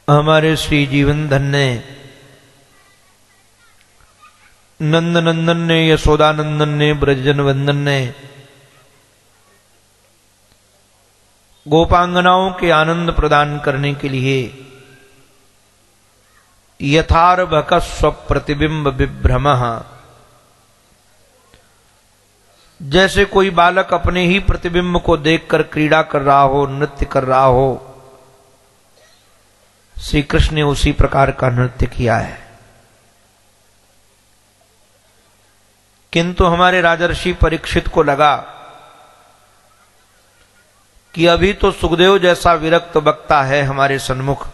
हमारे श्री जीवन धन्य नंद नंदन ने, यशोदानंदन ने, ब्रजजन वंदन ने गोपांगनाओं के आनंद प्रदान करने के लिए यथार्भक स्वप्रतिबिंब विभ्रमः, जैसे कोई बालक अपने ही प्रतिबिंब को देखकर क्रीड़ा कर रहा हो, नृत्य कर रहा हो, श्री कृष्ण ने उसी प्रकार का नृत्य किया है। किंतु हमारे राजर्षि परीक्षित को लगा कि अभी तो सुखदेव जैसा विरक्त वक्ता है हमारे सन्मुख,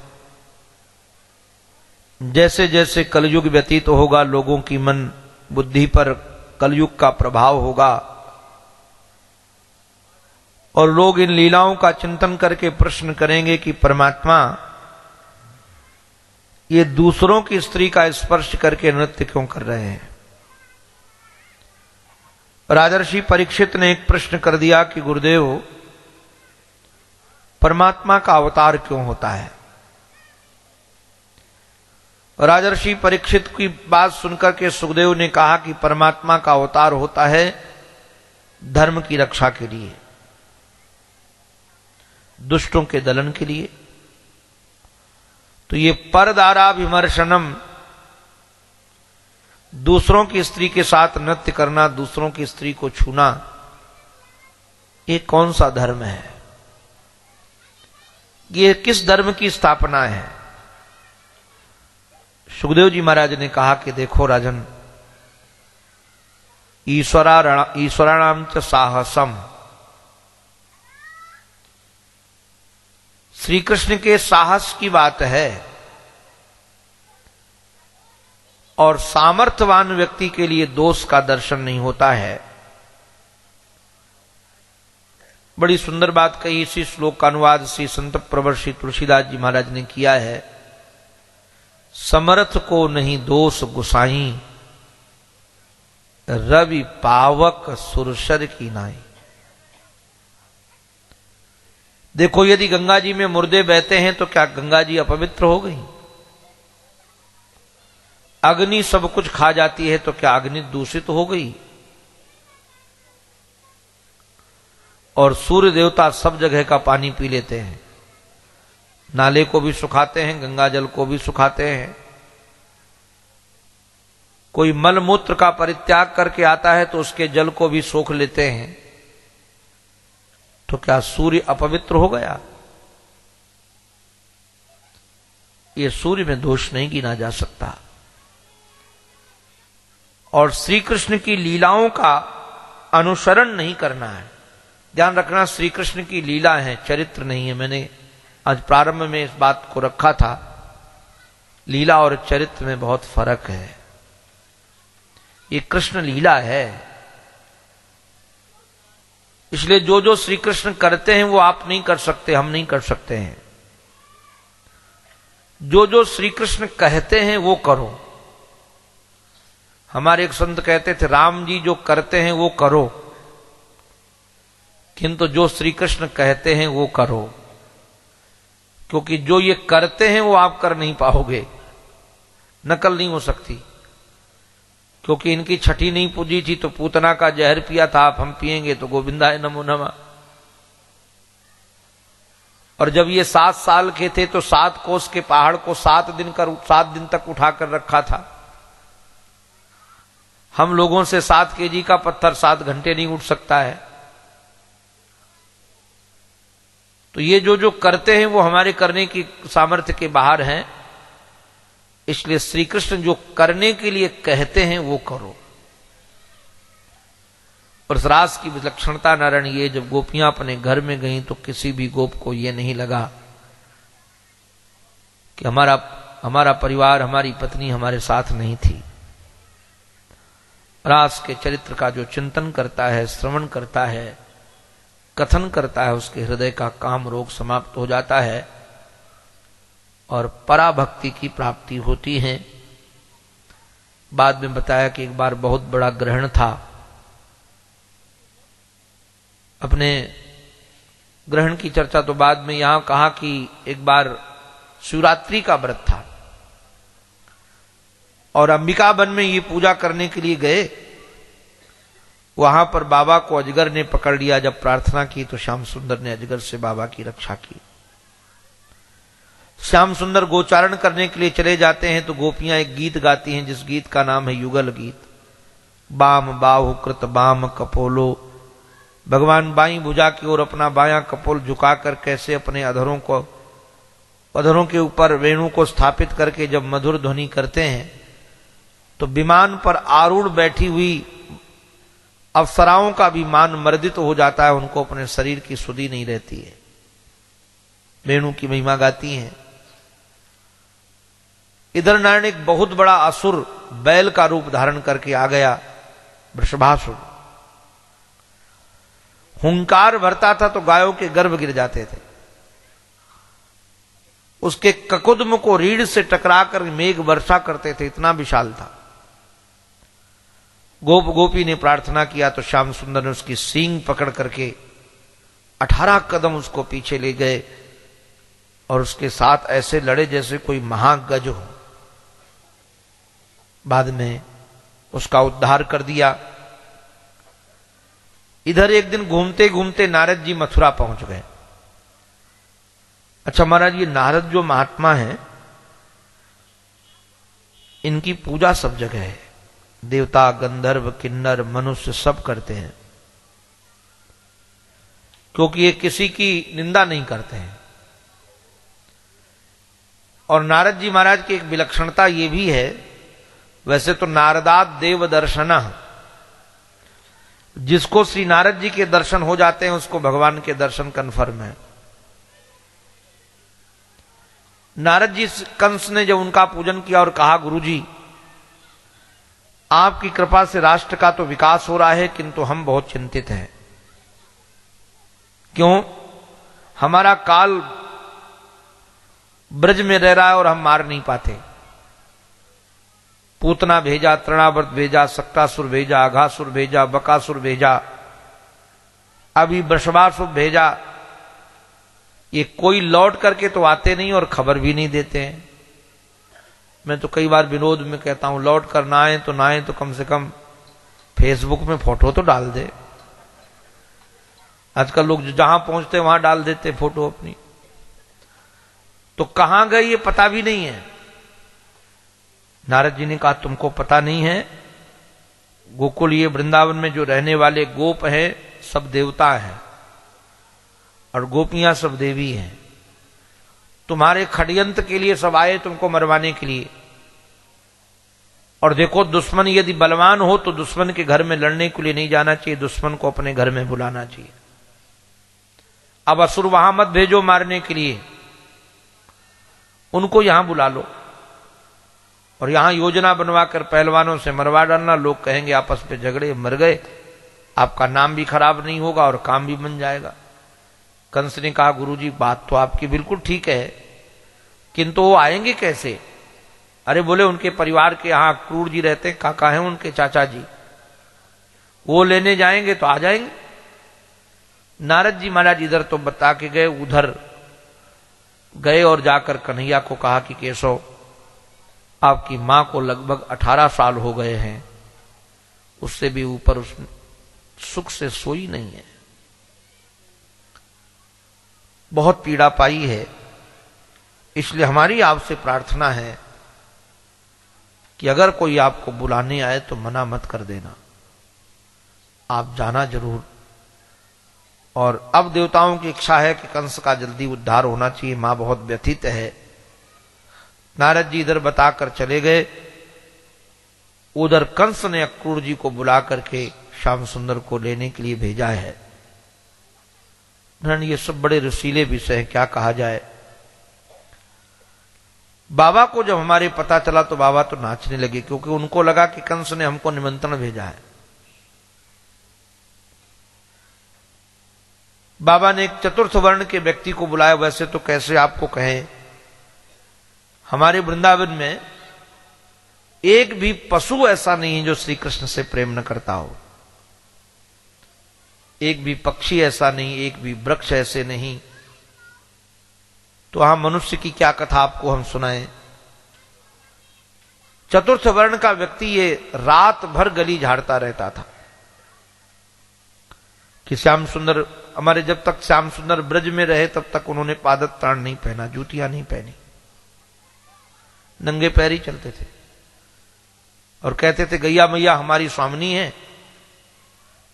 जैसे जैसे कलयुग व्यतीत होगा लोगों की मन बुद्धि पर कलयुग का प्रभाव होगा और लोग इन लीलाओं का चिंतन करके प्रश्न करेंगे कि परमात्मा ये दूसरों की स्त्री का स्पर्श करके नृत्य क्यों कर रहे हैं। राजर्षि परीक्षित ने एक प्रश्न कर दिया कि गुरुदेव, परमात्मा का अवतार क्यों होता है। राजर्षि परीक्षित की बात सुनकर के सुखदेव ने कहा कि परमात्मा का अवतार होता है धर्म की रक्षा के लिए, दुष्टों के दलन के लिए। तो ये परदारा विमर्शनम, दूसरों की स्त्री के साथ नृत्य करना, दूसरों की स्त्री को छूना, ये कौन सा धर्म है, ये किस धर्म की स्थापना है। सुखदेव जी महाराज ने कहा कि देखो राजन, ईश्वराणाम च साहसम, श्री कृष्ण के साहस की बात है और सामर्थ्यवान व्यक्ति के लिए दोष का दर्शन नहीं होता है। बड़ी सुंदर बात कही, इसी श्लोक का अनुवाद श्री संत प्रवर श्री तुलसीदास जी महाराज ने किया है। समर्थ को नहीं दोष गुसाई, रवि पावक सुरसर की नाई। देखो, यदि गंगा जी में मुर्दे बहते हैं तो क्या गंगा जी अपवित्र हो गई। अग्नि सब कुछ खा जाती है तो क्या अग्नि दूषित हो गई। और सूर्य देवता सब जगह का पानी पी लेते हैं, नाले को भी सुखाते हैं, गंगा जल को भी सुखाते हैं। कोई मल मूत्र का परित्याग करके आता है तो उसके जल को भी सोख लेते हैं। तो क्या सूर्य अपवित्र हो गया। ये सूर्य में दोष नहीं गिना जा सकता। और श्री कृष्ण की लीलाओं का अनुसरण नहीं करना है। ध्यान रखना, श्री कृष्ण की लीला है, चरित्र नहीं है। मैंने आज प्रारंभ में इस बात को रखा था, लीला और चरित्र में बहुत फर्क है। ये कृष्ण लीला है, इसलिए जो जो श्री कृष्ण करते हैं वो आप नहीं कर सकते, हम नहीं कर सकते हैं। जो जो श्री कृष्ण कहते हैं वो करो। हमारे एक संत कहते थे, राम जी जो करते हैं वो करो, किंतु जो श्री कृष्ण कहते हैं वो करो। क्योंकि जो ये करते हैं वो आप कर नहीं पाओगे, नकल नहीं हो सकती। क्योंकि इनकी छठी नहीं पूजी थी तो पूतना का जहर पिया था, आप हम पिएंगे तो गोविंदाय नमो नमः। और जब ये 7 साल के थे तो 7 कोस के पहाड़ को 7 दिन तक उठाकर रखा था। हम लोगों से 7 केजी का पत्थर 7 घंटे नहीं उठ सकता है। तो ये जो जो करते हैं वो हमारे करने की सामर्थ्य के बाहर हैं। इसलिए श्री कृष्ण जो करने के लिए कहते हैं वो करो। और इस रास की विलक्षणता नारायण ये, जब गोपियां अपने घर में गईं तो किसी भी गोप को ये नहीं लगा कि हमारा परिवार, हमारी पत्नी हमारे साथ नहीं थी। रास के चरित्र का जो चिंतन करता है, श्रवण करता है, कथन करता है, उसके हृदय का काम रोग समाप्त हो जाता है और पराभक्ति की प्राप्ति होती है। बाद में बताया कि एक बार बहुत बड़ा ग्रहण था। अपने ग्रहण की चर्चा तो बाद में यहां कहा कि एक बार शिवरात्रि का व्रत था और अंबिका वन में ये पूजा करने के लिए गए। वहां पर बाबा को अजगर ने पकड़ लिया। जब प्रार्थना की तो श्याम सुंदर ने अजगर से बाबा की रक्षा की। श्याम सुंदर गोचारण करने के लिए चले जाते हैं तो गोपियां एक गीत गाती हैं जिस गीत का नाम है युगल गीत। बाम बाहु कृत बाम कपोलो, भगवान बाईं भुजा की ओर अपना बायां कपोल झुकाकर कैसे अपने अधरों के ऊपर वेणु को स्थापित करके जब मधुर ध्वनि करते हैं तो विमान पर आरूढ़ बैठी हुई अप्सराओं का भी मान मर्दित हो जाता है, उनको अपने शरीर की सुधि नहीं रहती है, वेणु की महिमा गाती हैं। इधर नारायण एक बहुत बड़ा असुर बैल का रूप धारण करके आ गया, वृषभासुर। हुंकार भरता था तो गायों के गर्भ गिर जाते थे। उसके ककुद्म को रीढ़ से टकराकर मेघ वर्षा करते थे, इतना विशाल था। गोप गोपी ने प्रार्थना किया तो श्याम सुंदर ने उसकी सींग पकड़ करके 18 कदम उसको पीछे ले गए और उसके साथ ऐसे लड़े जैसे कोई महागज हो। बाद में उसका उद्धार कर दिया। इधर एक दिन घूमते घूमते नारद जी मथुरा पहुंच गए। अच्छा महाराज, ये नारद जो महात्मा है इनकी पूजा सब जगह है। देवता, गंधर्व, किन्नर, मनुष्य सब करते हैं क्योंकि ये किसी की निंदा नहीं करते हैं। और नारद जी महाराज की एक विलक्षणता ये भी है, वैसे तो नारदात देव दर्शना, जिसको श्री नारद जी के दर्शन हो जाते हैं उसको भगवान के दर्शन कन्फर्म है। नारद जी कंस ने जब उनका पूजन किया और कहा गुरुजी आपकी कृपा से राष्ट्र का तो विकास हो रहा है किंतु हम बहुत चिंतित हैं। क्यों? हमारा काल ब्रज में रह रहा है और हम मार नहीं पाते। पूतना भेजा, तृणावर्त भेजा, सक्तासुर भेजा, अघासुर भेजा, बकासुर भेजा, अभी वृषभासुर भेजा, ये कोई लौट करके तो आते नहीं और खबर भी नहीं देते हैं। मैं तो कई बार विनोद में कहता हूं लौट कर ना आए तो कम से कम फेसबुक में फोटो तो डाल दे। आजकल लोग जहां पहुंचते वहां डाल देते फोटो अपनी, तो कहां गए ये पता भी नहीं है। नारद जी ने कहा तुमको पता नहीं है, गोकुल ये वृंदावन में जो रहने वाले गोप हैं सब देवता हैं और गोपियां सब देवी हैं। तुम्हारे षड्यंत्र के लिए सब आए तुमको मरवाने के लिए। और देखो दुश्मन यदि बलवान हो तो दुश्मन के घर में लड़ने के लिए नहीं जाना चाहिए, दुश्मन को अपने घर में बुलाना चाहिए। अब असुर वहां मत भेजो मारने के लिए, उनको यहां बुला लो और यहां योजना बनवाकर पहलवानों से मरवा डालना। लोग कहेंगे आपस में झगड़े, मर गए, आपका नाम भी खराब नहीं होगा और काम भी बन जाएगा। कंस ने कहा गुरुजी बात तो आपकी बिल्कुल ठीक है किंतु वो आएंगे कैसे? अरे बोले उनके परिवार के यहां क्रूर जी रहते हैं, काका हैं उनके चाचा जी, वो लेने जाएंगे तो आ जाएंगे। नारद जी महाराज इधर तो बता के गए, उधर गए और जाकर कन्हैया को कहा कि केशव आपकी मां को लगभग 18 साल हो गए हैं, उससे भी ऊपर उस सुख से सोई नहीं है, बहुत पीड़ा पाई है। इसलिए हमारी आपसे प्रार्थना है कि अगर कोई आपको बुलाने आए तो मना मत कर देना, आप जाना जरूर। और अब देवताओं की इच्छा है कि कंस का जल्दी उद्धार होना चाहिए, मां बहुत व्यथित है। नारद जी इधर बताकर चले गए, उधर कंस ने अक्रूर जी को बुला करके श्याम सुंदर को लेने के लिए भेजा है। ये सब बड़े रसीले विषय हैं, क्या कहा जाए। बाबा को जब हमारे पता चला तो बाबा तो नाचने लगे क्योंकि उनको लगा कि कंस ने हमको निमंत्रण भेजा है। बाबा ने एक चतुर्थ वर्ण के व्यक्ति को बुलाया। वैसे तो कैसे आपको कहें, हमारे वृंदावन में एक भी पशु ऐसा नहीं है जो श्री कृष्ण से प्रेम न करता हो, एक भी पक्षी ऐसा नहीं, एक भी वृक्ष ऐसे नहीं। तो वहां मनुष्य की क्या कथा आपको हम सुनाएं। चतुर्थ वर्ण का व्यक्ति ये रात भर गली झाड़ता रहता था कि श्याम सुंदर हमारे, जब तक श्याम सुंदर ब्रज में रहे तब तक उन्होंने पादत ताड़ नहीं पहना, जूतियां नहीं पहनी, नंगे पैर ही चलते थे और कहते थे गैया मैया हमारी स्वामिनी है,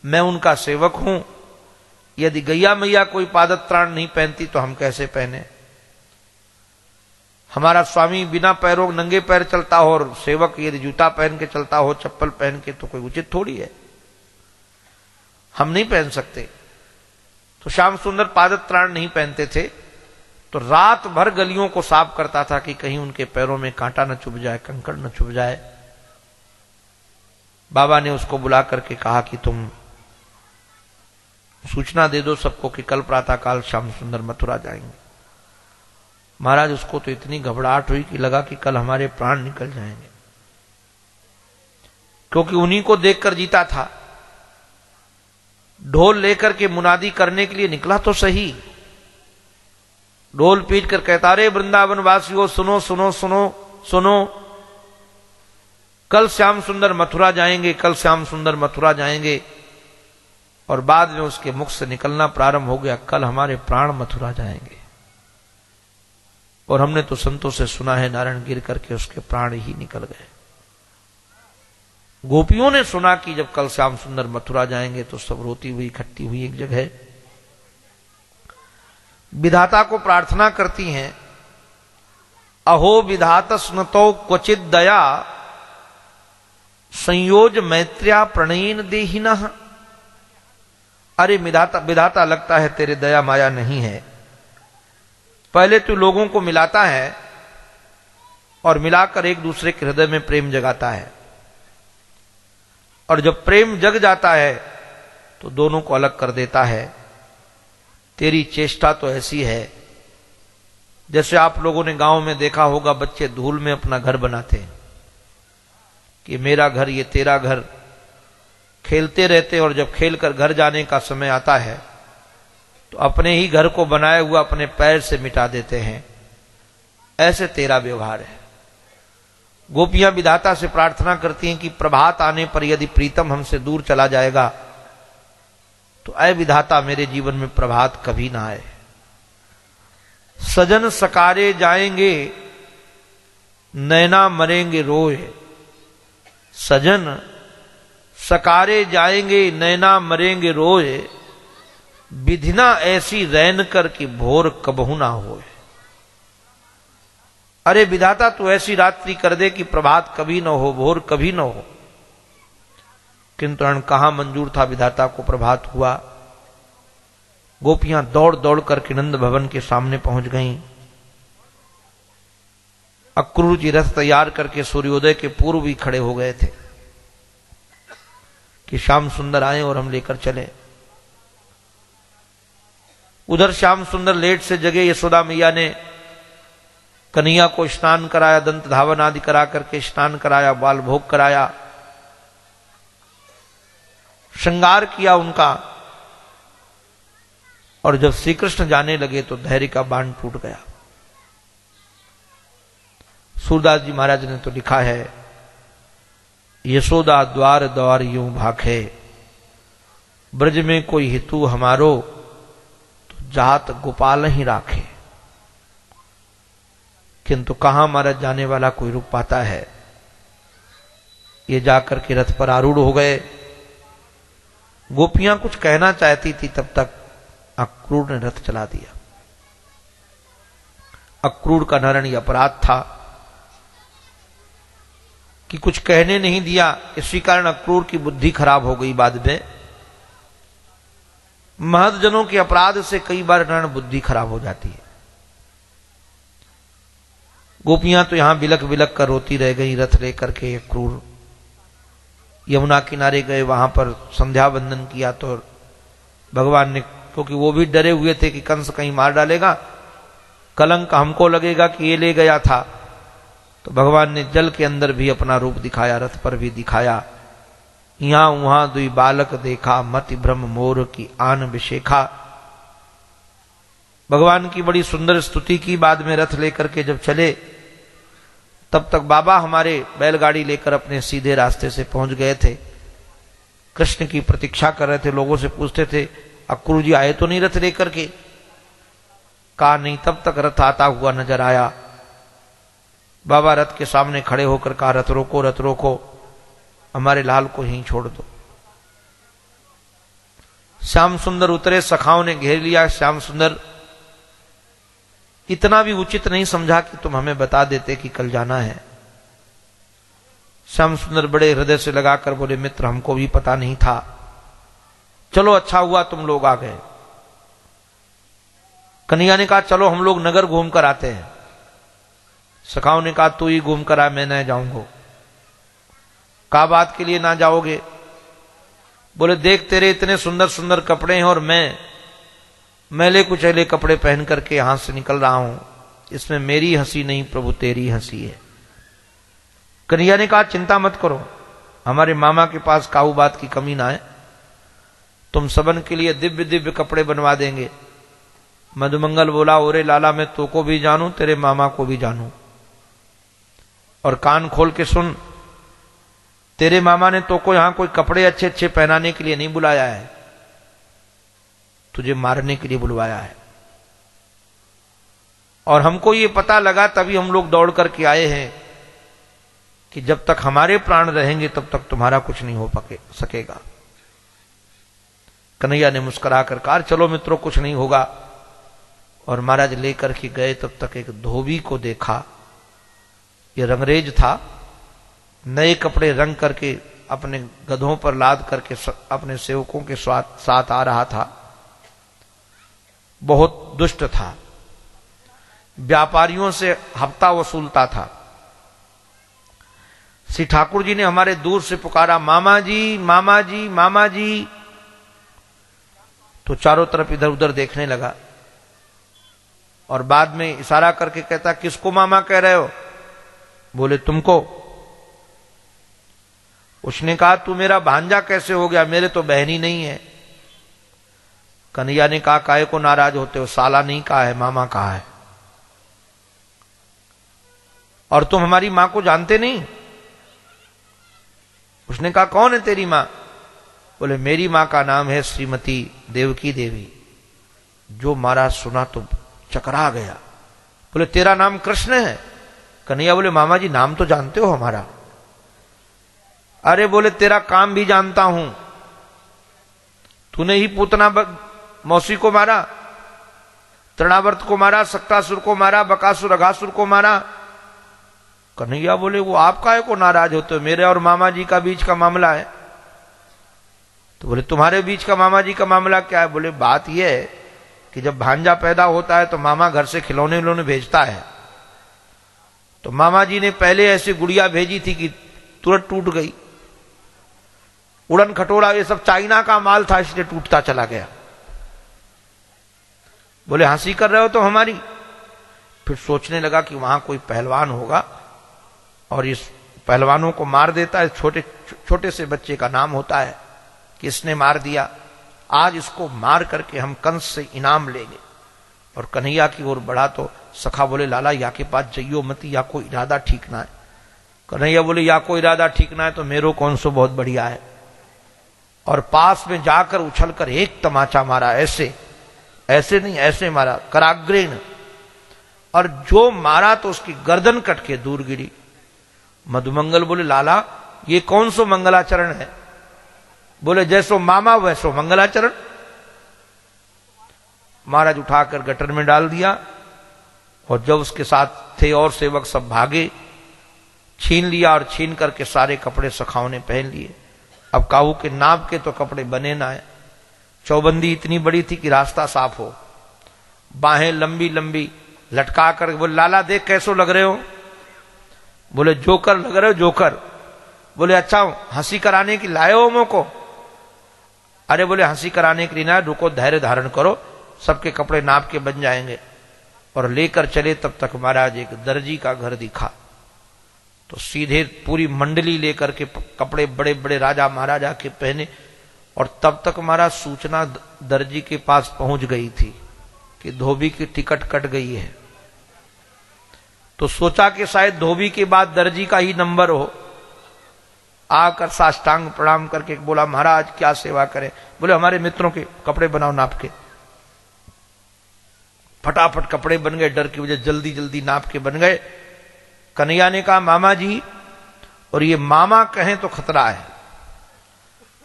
मैं उनका सेवक हूं, यदि गैया मैया कोई पादत त्राण नहीं पहनती तो हम कैसे पहने। हमारा स्वामी बिना पैरों नंगे पैर चलता हो और सेवक यदि जूता पहन के चलता हो, चप्पल पहन के, तो कोई उचित थोड़ी है, हम नहीं पहन सकते। तो श्याम सुंदर पादत त्राण नहीं पहनते थे, तो रात भर गलियों को साफ करता था कि कहीं उनके पैरों में कांटा न चुभ जाए, कंकड़ न चुभ जाए। बाबा ने उसको बुला करके कहा कि तुम सूचना दे दो सबको कि कल प्रातःकाल श्याम सुंदर मथुरा जाएंगे। महाराज उसको तो इतनी घबराहट हुई कि लगा कि कल हमारे प्राण निकल जाएंगे, क्योंकि उन्हीं को देखकर जीता था। ढोल लेकर के मुनादी करने के लिए निकला तो सही, ढोल पीट कर कहता रे वृंदावन वासियों सुनो सुनो सुनो सुनो, कल श्याम सुंदर मथुरा जाएंगे, कल श्याम सुंदर मथुरा जाएंगे। और बाद में उसके मुख से निकलना प्रारंभ हो गया, कल हमारे प्राण मथुरा जाएंगे। और हमने तो संतों से सुना है नारायण गिर करके उसके प्राण ही निकल गए। गोपियों ने सुना कि जब कल श्याम सुंदर मथुरा जाएंगे तो सब रोती हुई इकट्ठी हुई एक जगह विधाता को प्रार्थना करती हैं, अहो विधाता स्नतो क्वचित दया संयोज मैत्र्या प्रणयन देहिनः। अरे विधाता लगता है तेरे दया माया नहीं है, पहले तू लोगों को मिलाता है और मिलाकर एक दूसरे के हृदय में प्रेम जगाता है, और जब प्रेम जग जाता है तो दोनों को अलग कर देता है। तेरी चेष्टा तो ऐसी है जैसे आप लोगों ने गांव में देखा होगा, बच्चे धूल में अपना घर बनाते हैं कि मेरा घर ये तेरा घर, खेलते रहते, और जब खेलकर घर जाने का समय आता है तो अपने ही घर को बनाए हुआ अपने पैर से मिटा देते हैं। ऐसे तेरा व्यवहार है। गोपियां विधाता से प्रार्थना करती हैं कि प्रभात आने पर यदि प्रीतम हमसे दूर चला जाएगा तो ऐ विधाता मेरे जीवन में प्रभात कभी ना आए। सजन सकारे जाएंगे नैना मरेंगे रोए, सजन सकारे जाएंगे नैना मरेंगे रोए, विधिना ऐसी रैन कर कि भोर कबहू ना होए। अरे विधाता तू ऐसी रात्रि कर दे कि प्रभात कभी न हो, भोर कभी न हो। किंतु कहां मंजूर था विधाता को, प्रभात हुआ। गोपियां दौड़ दौड़ करके नंद भवन के सामने पहुंच गईं। अक्रूर जी रथ तैयार करके सूर्योदय के पूर्व ही खड़े हो गए थे कि श्याम सुंदर आए और हम लेकर चले। उधर श्याम सुंदर लेट से जगे, यशोदा मैया ने कन्हैया को स्नान कराया, दंत धावन आदि करा करके स्नान कराया, बाल भोग कराया, श्रृंगार किया उनका। और जब श्री कृष्ण जाने लगे तो धैर्य का बांध टूट गया। सूरदास जी महाराज ने तो लिखा है, यशोदा द्वार द्वार यूं भाखे, ब्रज में कोई हितु हमारो, तो जात गोपाल ही राखे। किंतु कहां महाराज जाने वाला कोई रुक पाता है। ये जाकर के रथ पर आरूढ़ हो गए। गोपियां कुछ कहना चाहती थी, तब तक अक्रूर ने रथ चला दिया। अक्रूर का नरणी अपराध था कि कुछ कहने नहीं दिया, इसी कारण अक्रूर की बुद्धि खराब हो गई। बाद में महतजनों के अपराध से कई बार नरण बुद्धि खराब हो जाती है। गोपियां तो यहां बिलक बिलक कर रोती रह गई रथ लेकर के। अक्रूर यमुना किनारे गए, वहां पर संध्या वंदन किया तो भगवान ने, क्योंकि वो भी डरे हुए थे कि कंस कहीं मार डालेगा, कलंक हमको लगेगा कि ये ले गया था, तो भगवान ने जल के अंदर भी अपना रूप दिखाया, रथ पर भी दिखाया। यहां वहां दुई बालक देखा, मति भ्रम मोर की आन विशेखा। भगवान की बड़ी सुंदर स्तुति की। बाद में रथ लेकर के जब चले तब तक बाबा हमारे बैलगाड़ी लेकर अपने सीधे रास्ते से पहुंच गए थे। कृष्ण की प्रतीक्षा कर रहे थे, लोगों से पूछते थे अक्रूर जी आए तो नहीं रथ लेकर के? कहा नहीं। तब तक रथ आता हुआ नजर आया। बाबा रथ के सामने खड़े होकर कहा रथ रोको, रथ रोको, हमारे लाल को यहीं छोड़ दो। श्याम सुंदर उतरे, सखाओं ने घेर लिया। श्याम सुंदर इतना भी उचित नहीं समझा कि तुम हमें बता देते कि कल जाना है। श्याम सुंदर बड़े हृदय से लगाकर बोले मित्र हमको भी पता नहीं था, चलो अच्छा हुआ तुम लोग आ गए। कन्हैया ने कहा चलो हम लोग नगर घूम कर आते हैं। सखाओं ने कहा तू ही घूम कर आ, मैं नहीं जाऊंगा। का बात के लिए ना जाओगे? बोले देख तेरे इतने सुंदर सुंदर कपड़े हैं और मैं मैले कुचैले कपड़े पहन करके यहां से निकल रहा हूं, इसमें मेरी हंसी नहीं प्रभु तेरी हंसी है। कन्हैया ने कहा चिंता मत करो, हमारे मामा के पास काऊ बात की कमी ना है, तुम सबन के लिए दिव्य दिव्य कपड़े बनवा देंगे। मधुमंगल बोला ओरे लाला मैं तो को भी जानू, तेरे मामा को भी जानू, और कान खोल के सुन, तेरे मामा ने तो को यहां कोई कपड़े अच्छे अच्छे पहनाने के लिए नहीं बुलाया है, तुझे मारने के लिए बुलवाया है। और हमको ये पता लगा तभी हम लोग दौड़ करके आए हैं कि जब तक हमारे प्राण रहेंगे तब तक तुम्हारा कुछ नहीं हो सकेगा। कन्हैया ने मुस्कुरा कर कहा चलो मित्रों कुछ नहीं होगा। और महाराज लेकर के गए, तब तक एक धोबी को देखा, ये रंगरेज था, नए कपड़े रंग करके अपने गधों पर लाद करके अपने सेवकों के साथ आ रहा था। बहुत दुष्ट था, व्यापारियों से हफ्ता वसूलता था। श्री ठाकुर जी ने हमारे दूर से पुकारा मामा जी मामा जी मामा जी, तो चारों तरफ इधर उधर देखने लगा और बाद में इशारा करके कहता किसको मामा कह रहे हो? बोले तुमको। उसने कहा तू मेरा भांजा कैसे हो गया, मेरे तो बहन ही नहीं है। कन्हैया ने कहा काहे को नाराज होते हो, साला नहीं कहा है मामा कहा है। और तुम हमारी मां को जानते नहीं? उसने कहा कौन है तेरी मां? बोले मेरी मां का नाम है श्रीमती देवकी देवी। जो महाराज सुना तो चकरा गया। बोले तेरा नाम कृष्ण है? कन्हैया बोले मामा जी नाम तो जानते हो हमारा। अरे बोले तेरा काम भी जानता हूं, तूने ही पूतना मौसी को मारा, तृणावर्त को मारा, सक्तासुर को मारा, बकासुर अघासुर को मारा। कन्हैया बोले वो आप काहे को नाराज होते हो, मेरे और मामा जी का बीच का मामला है। तो बोले तुम्हारे बीच का मामा जी का मामला क्या है? बोले बात यह है कि जब भांजा पैदा होता है तो मामा घर से खिलौने विलौने भेजता है, तो मामा जी ने पहले ऐसी गुड़िया भेजी थी कि तुरंत टूट गई। उड़न खटोला ये सब चाइना का माल था, इसलिए टूटता चला गया। बोले हंसी कर रहे हो तो हमारी? फिर सोचने लगा कि वहां कोई पहलवान होगा और इस पहलवानों को मार देता है, छोटे छोटे से बच्चे का नाम होता है कि इसने मार दिया, आज इसको मार करके हम कंस से इनाम लेंगे। और कन्हैया की ओर बढ़ा तो सखा बोले लाला या के पास जइयो मती, या कोई इरादा ठीक ना है। कन्हैया बोले या कोई इरादा ठीक ना है तो मेरो कौन सो बहुत बढ़िया है। और पास में जाकर उछलकर एक तमाचा मारा, ऐसे ऐसे नहीं ऐसे मारा, कराग्रेण, और जो मारा तो उसकी गर्दन कट के दूर गिरी। मधुमंगल बोले लाला ये कौन सो मंगलाचरण है? बोले जैसो मामा वैसो मंगलाचरण। महाराज उठाकर गटर में डाल दिया और जब उसके साथ थे और सेवक सब भागे, छीन लिया और छीन करके सारे कपड़े सखाओं ने पहन लिए। अब काहू के नाप के तो कपड़े बने ना है, चौबंदी इतनी बड़ी थी कि रास्ता साफ हो, बाहें लंबी लंबी लटका कर। बोले लाला देख कैसो लग रहे हो? बोले जोकर लग रहे हो जोकर। बोले अच्छा हंसी कराने की लाए हो मोको? अरे बोले हंसी कराने के लिए ना, रुको धैर्य धारण करो, सबके कपड़े नाप के बन जाएंगे। और लेकर चले तब तक महाराज एक दर्जी का घर दिखा, तो सीधे पूरी मंडली लेकर के कपड़े बड़े बड़े राजा महाराजा के पहने। और तब तक महाराज सूचना दर्जी के पास पहुंच गई थी कि धोबी की टिकट कट गई है। तो सोचा कि शायद धोबी के बाद दर्जी का ही नंबर हो। आकर साष्टांग प्रणाम करके बोला, महाराज क्या सेवा करें? बोले हमारे मित्रों के कपड़े बनाओ नाप के। फटाफट कपड़े बन गए, डर की वजह जल्दी जल्दी नाप के बन गए। कन्हैया ने कहा मामा जी, और ये मामा कहें तो खतरा है।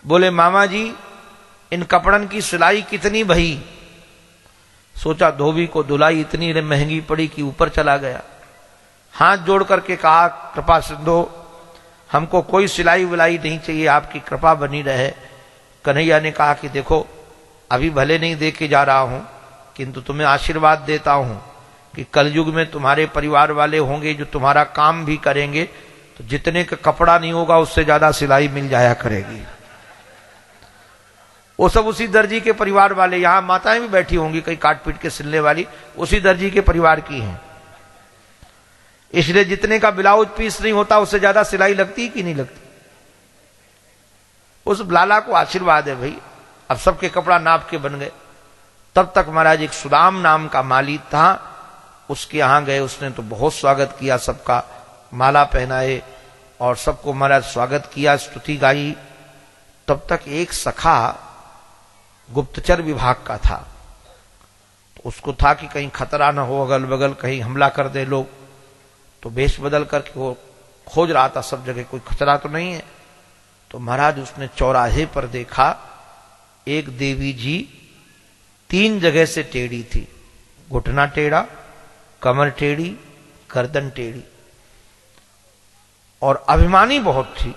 बोले मामा जी इन कपड़न की सिलाई कितनी भई? सोचा धोबी को धुलाई इतनी महंगी पड़ी कि ऊपर चला गया। हाथ जोड़ करके कहा कृपा सिंधो, हमको कोई सिलाई विलाई नहीं चाहिए, आपकी कृपा बनी रहे। कन्हैया ने कहा कि देखो अभी भले नहीं दे के जा रहा हूं, किंतु तुम्हें आशीर्वाद देता हूं कि कलयुग में तुम्हारे परिवार वाले होंगे जो तुम्हारा काम भी करेंगे, तो जितने का कपड़ा नहीं होगा उससे ज्यादा सिलाई मिल जाया करेगी। वो सब उसी दर्जी के परिवार वाले, यहां माताएं भी बैठी होंगी कई काट पीट के सिलने वाली, उसी दर्जी के परिवार की हैं। इसलिए जितने का ब्लाउज पीस नहीं होता उससे ज्यादा सिलाई लगती कि नहीं लगती। उस लाला को आशीर्वाद है भाई, अब सबके कपड़ा नाप के बन गए। तब तक महाराज एक सुदाम नाम का माली था, उसके यहां गए। उसने तो बहुत स्वागत किया सबका, माला पहनाए और सबको महाराज स्वागत किया, स्तुति गाई। तब तक एक सखा गुप्तचर विभाग का था, तो उसको था कि कहीं खतरा ना हो, अगल बगल कहीं हमला कर दे लोग। तो वेश बदल करके वो खोज रहा था सब जगह, कोई खतरा तो नहीं है। तो महाराज उसने चौराहे पर देखा एक देवी जी 3 जगह से टेढ़ी थी, घुटना टेढ़ा, कमर टेढ़ी, गर्दन टेढ़ी, और अभिमानी बहुत थी।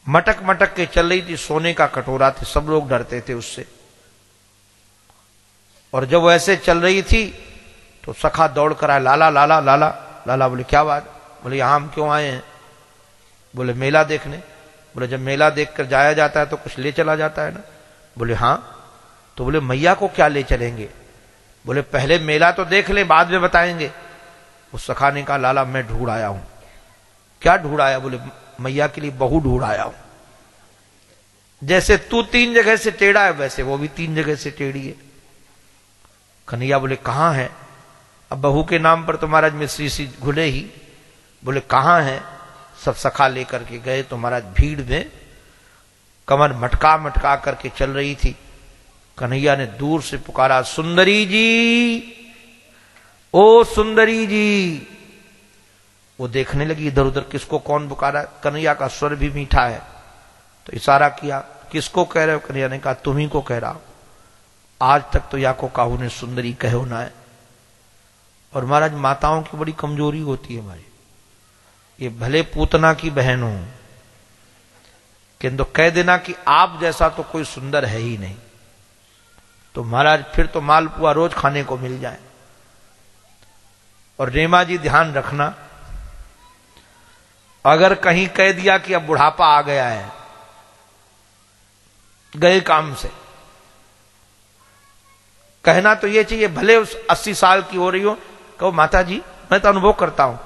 मटक मटक के चल रही थी, सोने का कटोरा थे, सब लोग डरते थे उससे। और जब वो ऐसे चल रही थी तो सखा दौड़ कर आया, लाला लाला लाला। लाला बोले क्या बात? बोले यहां हम क्यों आए हैं? बोले मेला देखने। बोले जब मेला देख कर जाया जाता है तो कुछ ले चला जाता है ना? बोले हाँ। तो बोले मैया को क्या ले चलेंगे? बोले पहले मेला तो देख ले, बाद में बताएंगे। उस सखा ने कहा लाला मैं ढूंढ आया हूं। क्या ढूंढ आया? बोले मैया के लिए बहू ढूंढ आया हूं। जैसे तू 3 जगह से टेढ़ा है वैसे वो भी 3 जगह से टेढ़ी है। कन्हैया बोले कहां है? अब बहू के नाम पर तो महाराज मिश्री सी घुले ही। बोले कहां है? सब सखा लेकर के गए तो महाराज भीड़ में कमर मटका मटका करके चल रही थी। कन्हैया ने दूर से पुकारा सुंदरी जी, ओ सुंदरी जी। वो देखने लगी इधर उधर किसको कौन पुकारा। कन्हैया का स्वर भी मीठा है तो इशारा किया, किसको कह रहे हो? कन्हैया ने कहा तुम्ही को कह रहा हूं। आज तक तो या को काहू ने सुंदरी कहो ना है। और महाराज माताओं की बड़ी कमजोरी होती है हमारी, ये भले पूतना की बहन हो किंतु कह देना कि आप जैसा तो कोई सुंदर है ही नहीं, तो महाराज फिर तो मालपुआ रोज खाने को मिल जाए। और रेमा जी ध्यान रखना, अगर कहीं कह दिया कि अब बुढ़ापा आ गया है, गए काम से, कहना तो ये चाहिए भले उस 80 साल की हो रही हो, कहो माता जी मैं तो अनुभव करता हूं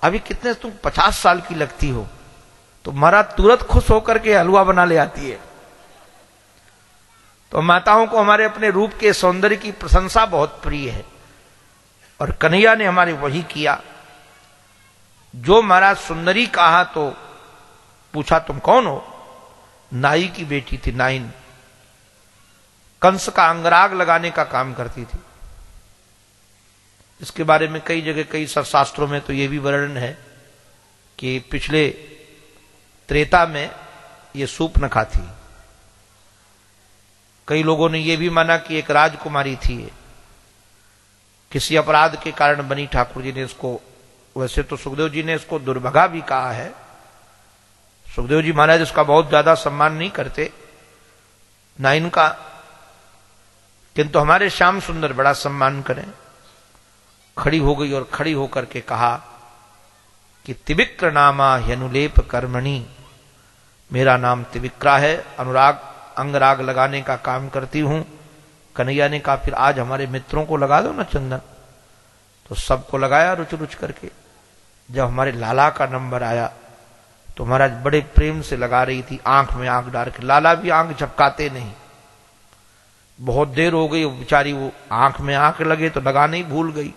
अभी कितने तुम 50 साल की लगती हो, तो महाराज तुरंत खुश होकर के हलवा बना ले आती है। तो माताओं को हमारे अपने रूप के सौंदर्य की प्रशंसा बहुत प्रिय है, और कन्हैया ने हमारे वही किया। जो महाराज सुंदरी कहा तो पूछा तुम कौन हो? नाई की बेटी थी, नाइन, कंस का अंगराग लगाने का काम करती थी। इसके बारे में कई जगह कई शास्त्रों में तो यह भी वर्णन है कि पिछले त्रेता में ये सूप न खाती। कई लोगों ने यह भी माना कि एक राजकुमारी थी, किसी अपराध के कारण बनी ठाकुर जी ने इसको, वैसे तो सुखदेव जी ने इसको दुर्भगा भी कहा है। सुखदेव जी महाराज इसका बहुत ज्यादा सम्मान नहीं करते नाइन का, किंतु हमारे श्याम सुंदर बड़ा सम्मान करें। खड़ी हो गई और खड़ी होकर के कहा कि त्रिविक्र नामा ह्यनुलेप कर्मणि, मेरा नाम त्रिविक्रा है, अनुराग अंगराग लगाने का काम करती हूं। कन्हैया ने कहा फिर आज हमारे मित्रों को लगा दो ना चंदन। तो सबको लगाया रुच रुच करके। जब हमारे लाला का नंबर आया तो महाराज बड़े प्रेम से लगा रही थी, आंख में आंख डाल के। लाला भी आंख झपकाते नहीं, बहुत देर हो गई, बेचारी वो आंख में आंख लगे तो लगाना ही भूल गई।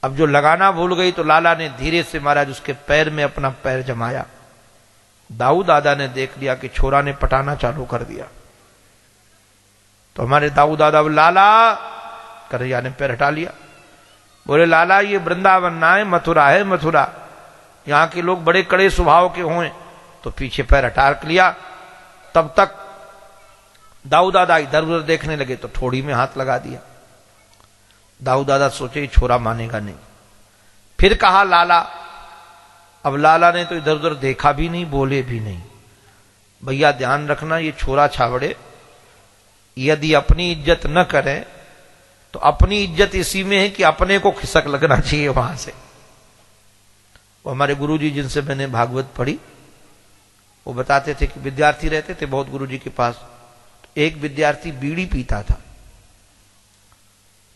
अब जो लगाना भूल गई तो लाला ने धीरे से महाराज उसके पैर में अपना पैर जमाया। दाऊ दादा ने देख लिया कि छोरा ने पटाना चालू कर दिया। तो हमारे दाऊ दादा लाला, कन्हैया ने पैर हटा लिया। बोले लाला ये वृंदावन ना है, मथुरा है, मथुरा। यहां के लोग बड़े कड़े स्वभाव के हों। तो पीछे पैर हटा लिया। तब तक दाऊ दादा इधर उधर देखने लगे तो ठोड़ी में हाथ लगा दिया। दाऊ दादा सोचे छोरा मानेगा नहीं। फिर कहा लाला। अब लाला ने तो इधर उधर देखा भी नहीं, बोले भी नहीं। भैया ध्यान रखना, ये छोरा छावड़े यदि अपनी इज्जत न करे तो अपनी इज्जत इसी में है कि अपने को खिसक लगना चाहिए वहां से। वो हमारे गुरुजी जिनसे मैंने भागवत पढ़ी, वो बताते थे कि विद्यार्थी रहते थे बहुत गुरुजी के पास। एक विद्यार्थी बीड़ी पीता था।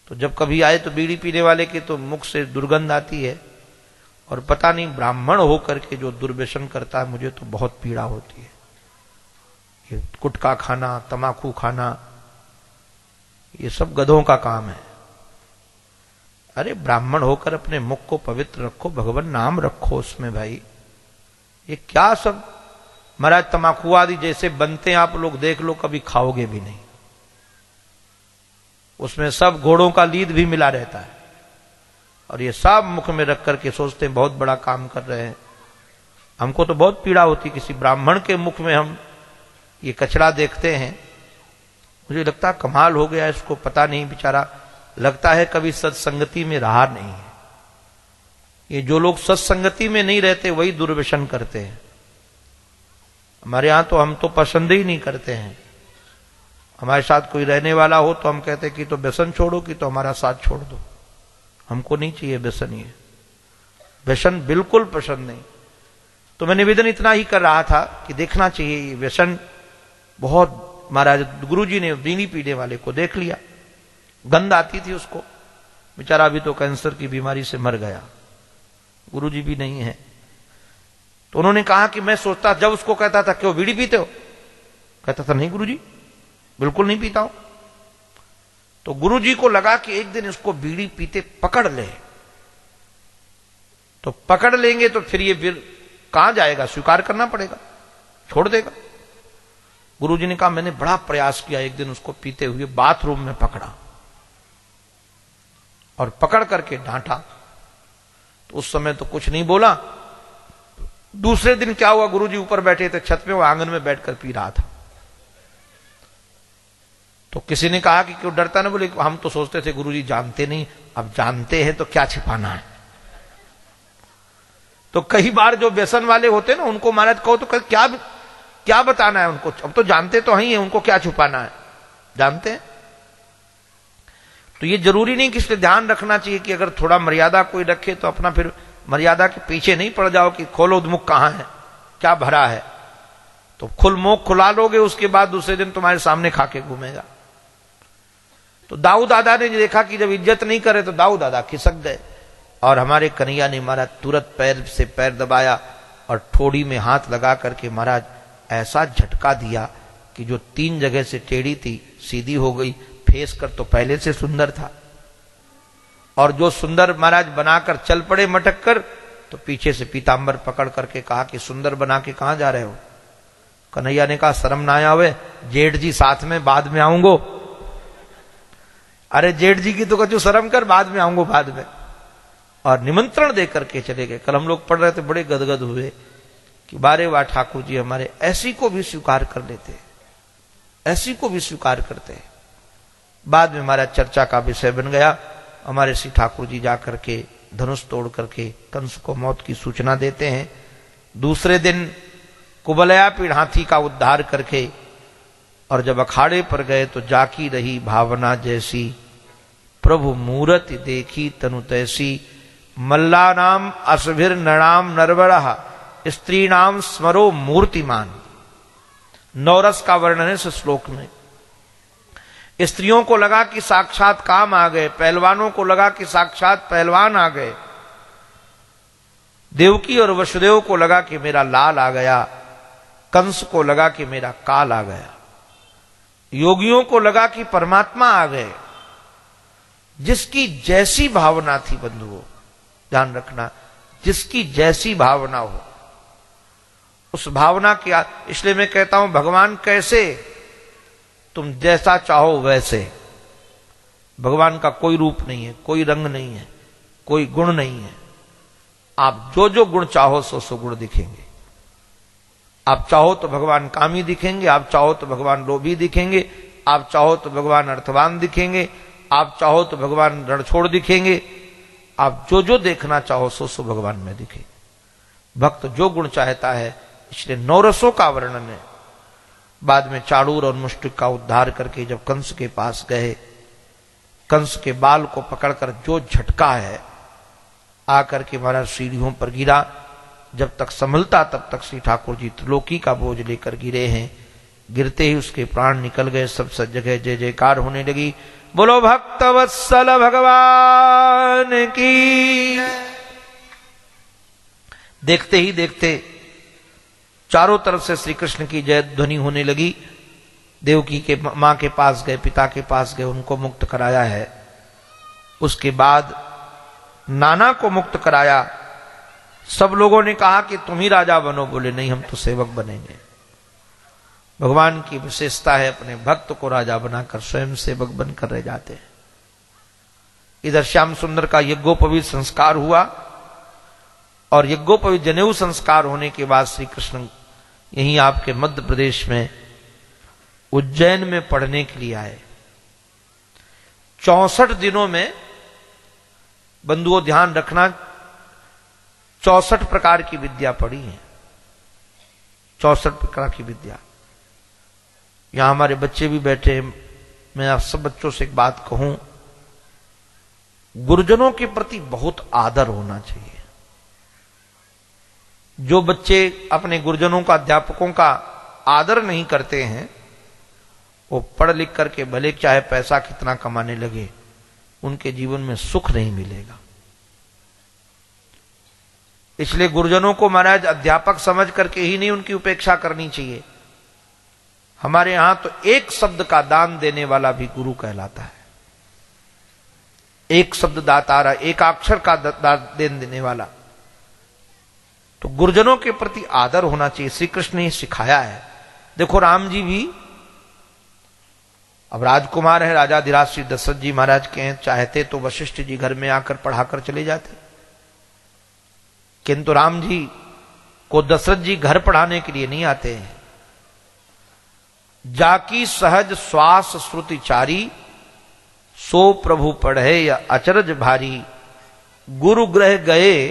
तो जब कभी आए तो बीड़ी पीने वाले के तो मुख से दुर्गंध आती है, और पता नहीं ब्राह्मण होकर के जो दुर्व्यसन करता है, मुझे तो बहुत पीड़ा होती है। ये गुटखा खाना, तमाकू खाना, ये सब गधों का काम है। अरे ब्राह्मण होकर अपने मुख को पवित्र रखो, भगवान नाम रखो उसमें भाई। ये क्या सब महाराज तमाकू आदि जैसे बनते हैं, आप लोग देख लो, कभी खाओगे भी नहीं। उसमें सब घोड़ों का लीद भी मिला रहता है, और ये सब मुख में रख करके सोचते हैं बहुत बड़ा काम कर रहे हैं। हमको तो बहुत पीड़ा होती, किसी ब्राह्मण के मुख में हम ये कचरा देखते हैं, मुझे लगता है कमाल हो गया इसको, पता नहीं बेचारा, लगता है कभी सत्संगति में रहा नहीं है। ये जो लोग सत्संगति में नहीं रहते वही दुर्व्यसन करते हैं। हमारे यहां तो हम तो पसंद ही नहीं करते हैं। हमारे साथ कोई रहने वाला हो तो हम कहते हैं कि तो व्यसन छोड़ो, कि तो हमारा साथ छोड़ दो, हमको नहीं चाहिए व्यसन। ये व्यसन बिल्कुल पसंद नहीं। तो मैं निवेदन इतना ही कर रहा था कि देखना चाहिए ये व्यसन बहुत। महाराज गुरुजी ने बीड़ी पीने वाले को देख लिया, गंध आती थी उसको, बेचारा अभी तो कैंसर की बीमारी से मर गया, गुरुजी भी नहीं है। तो उन्होंने कहा कि मैं सोचता, जब उसको कहता था क्यों बीड़ी पीते हो, कहता था नहीं गुरुजी बिल्कुल नहीं पीता हूं। तो गुरुजी को लगा कि एक दिन इसको बीड़ी पीते पकड़ ले, तो पकड़ लेंगे तो फिर ये कहां जाएगा, स्वीकार करना पड़ेगा, छोड़ देगा। गुरुजी ने कहा मैंने बड़ा प्रयास किया, एक दिन उसको पीते हुए बाथरूम में पकड़ा और पकड़ करके डांटा। तो उस समय तो कुछ नहीं बोला। दूसरे दिन क्या हुआ, गुरुजी ऊपर बैठे थे छत पे, वो आंगन में बैठकर पी रहा था। तो किसी ने कहा कि क्यों डरता ना, बोले हम तो सोचते थे गुरुजी जानते नहीं, अब जानते हैं तो क्या छिपाना है। तो कई बार जो व्यसन वाले होते हैं ना, उनको महाराज कहो तो क्या बताना है उनको, अब तो जानते तो ही है, उनको क्या छुपाना है, जानते हैं। तो ये जरूरी नहीं कि इसलिए ध्यान रखना चाहिए कि अगर थोड़ा मर्यादा कोई रखे तो अपना फिर मर्यादा के पीछे नहीं पड़ जाओ कि खोलो मुख कहां है, क्या भरा है। तो खुल मुख खुला लोगे, उसके बाद दूसरे दिन तुम्हारे सामने खाके घूमेगा। तो दाऊ दादा ने देखा कि जब इज्जत नहीं करे तो दाऊ दादा खिसक गए, और हमारे कन्हैया ने महाराज तुरंत पैर से पैर दबाया और ठोड़ी में हाथ लगा करके महाराज ऐसा झटका दिया कि जो 3 जगह से टेढ़ी थी सीधी हो गई। फेस कर तो पहले से सुंदर था, और जो सुंदर महाराज बनाकर चल पड़े मटक कर, तो पीछे से पीतांबर पकड़ करके कहा कि सुंदर बना के कहां जा रहे हो। कन्हैया ने कहा शर्म ना आवे, जेठ जी साथ में बाद में आऊंगो। अरे जेठ जी की तो कछु शर्म कर, बाद में आऊंगो बाद में। और निमंत्रण दे करके चले गए। कल हम लोग पढ़ रहे थे, बड़े गदगद हुए कि बारे वाह ठाकुर जी हमारे ऐसी को भी स्वीकार कर लेते, ऐसी को भी स्वीकार करते हैं। बाद में हमारा चर्चा का विषय बन गया। हमारे श्री ठाकुर जी जाकर के धनुष तोड़ करके कंस को मौत की सूचना देते हैं। दूसरे दिन कुबलया पीड़ हाथी का उद्धार करके, और जब अखाड़े पर गए तो जाकी रही भावना जैसी, प्रभु मूरति देखी तनु तैसी, मल्ला नाम असभिर नणाम नरवरा, स्त्री नाम स्मरो मूर्तिमान। नौरस का वर्णन है इस श्लोक में। स्त्रियों को लगा कि साक्षात काम आ गए, पहलवानों को लगा कि साक्षात पहलवान आ गए, देवकी और वसुदेव को लगा कि मेरा लाल आ गया, कंस को लगा कि मेरा काल आ गया। योगियों को लगा कि परमात्मा आ गए। जिसकी जैसी भावना थी बंधुओं, ध्यान रखना, जिसकी जैसी भावना हो उस भावना की, इसलिए मैं कहता हूं भगवान कैसे, तुम जैसा चाहो वैसे। भगवान का कोई रूप नहीं है, कोई रंग नहीं है, कोई गुण नहीं है। आप जो जो गुण चाहो सो सो गुण दिखेंगे। आप चाहो तो भगवान कामी दिखेंगे, आप चाहो तो भगवान लोभी दिखेंगे, आप चाहो तो भगवान अर्थवान दिखेंगे, आप चाहो तो भगवान रणछोड़ दिखेंगे। आप जो जो देखना चाहो सो सो भगवान में दिखे। भक्त जो गुण चाहता है, इसलिए नौरसों का वर्णन है। बाद में चाणूर और मुष्टिक का उद्धार करके जब कंस के पास गए, कंस के बाल को पकड़कर जो झटका है, आकर के महाराज सीढ़ियों पर गिरा। जब तक संभलता तब तक श्री ठाकुर जी त्रिलोकी का बोझ लेकर गिरे हैं। गिरते ही उसके प्राण निकल गए। सब जगह जय जयकार होने लगी। बोलो भक्त वत्सल भगवान की। देखते ही देखते चारों तरफ से श्री कृष्ण की जय ध्वनि होने लगी। देवकी के मां के पास गए, पिता के पास गए, उनको मुक्त कराया है। उसके बाद नाना को मुक्त कराया। सब लोगों ने कहा कि तुम ही राजा बनो, बोले नहीं हम तो सेवक बनेंगे। भगवान की विशेषता है अपने भक्त को राजा बनाकर स्वयं सेवक बनकर रह जाते हैं। इधर श्याम सुंदर का यज्ञोपवीत संस्कार हुआ और यज्ञोपवीत जनेऊ संस्कार होने के बाद श्री कृष्ण यहीं आपके मध्य प्रदेश में उज्जैन में पढ़ने के लिए आए। 64 दिनों में, बंधुओं ध्यान रखना, 64 प्रकार की विद्या पढ़ी है। 64 प्रकार की विद्या। यहां हमारे बच्चे भी बैठे हैं। मैं आप सब बच्चों से एक बात कहूं, गुरुजनों के प्रति बहुत आदर होना चाहिए। जो बच्चे अपने गुरुजनों का, अध्यापकों का आदर नहीं करते हैं, वो पढ़ लिख करके भले चाहे पैसा कितना कमाने लगे, उनके जीवन में सुख नहीं मिलेगा। इसलिए गुरुजनों को महाराज अध्यापक समझ करके ही नहीं उनकी उपेक्षा करनी चाहिए। हमारे यहां तो एक शब्द का दान देने वाला भी गुरु कहलाता है। एक शब्द दातारा, एक अक्षर का दान देने वाला। तो गुरुजनों के प्रति आदर होना चाहिए। श्री कृष्ण ने सिखाया है। देखो राम जी भी अब राजकुमार है, राजाधिराज श्री दशरथ जी महाराज के हैं, चाहते तो वशिष्ठ जी घर में आकर पढ़ाकर चले जाते, किंतु राम जी को दशरथ जी घर पढ़ाने के लिए नहीं आते हैं। जाकी सहज श्वास श्रुति चारी, सो प्रभु पढ़े या अचरज भारी। गुरु ग्रह गए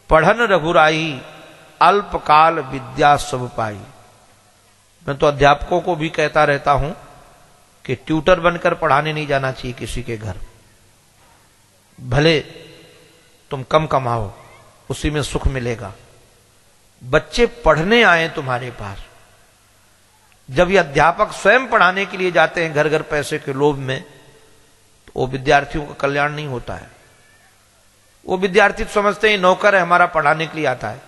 पढ़न रघुराई, अल्पकाल विद्या सब पाई। मैं तो अध्यापकों को भी कहता रहता हूं कि ट्यूटर बनकर पढ़ाने नहीं जाना चाहिए किसी के घर। भले तुम कम कमाओ, उसी में सुख मिलेगा। बच्चे पढ़ने आए तुम्हारे पास। जब ये अध्यापक स्वयं पढ़ाने के लिए जाते हैं घर घर पैसे के लोभ में, तो वो विद्यार्थियों का कल्याण नहीं होता है। वो विद्यार्थी समझते हैं नौकर है, हमारा पढ़ाने के लिए आता है।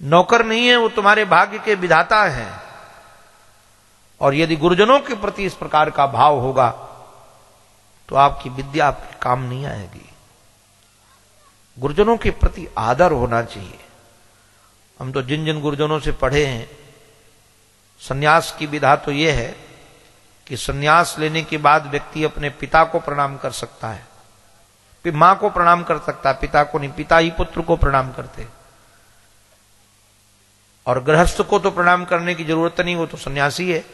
नौकर नहीं है, वो तुम्हारे भाग्य के विधाता हैं। और यदि गुरुजनों के प्रति इस प्रकार का भाव होगा तो आपकी विद्या आपके काम नहीं आएगी। गुरुजनों के प्रति आदर होना चाहिए। हम तो जिन जिन गुरुजनों से पढ़े हैं, सन्यास की विधा तो यह है कि सन्यास लेने के बाद व्यक्ति अपने पिता को प्रणाम कर सकता है, फिर मां को प्रणाम कर सकता है, पिता को नहीं। पिता ही पुत्र को प्रणाम करते। और गृहस्थ को तो प्रणाम करने की जरूरत नहीं, वो तो सन्यासी है।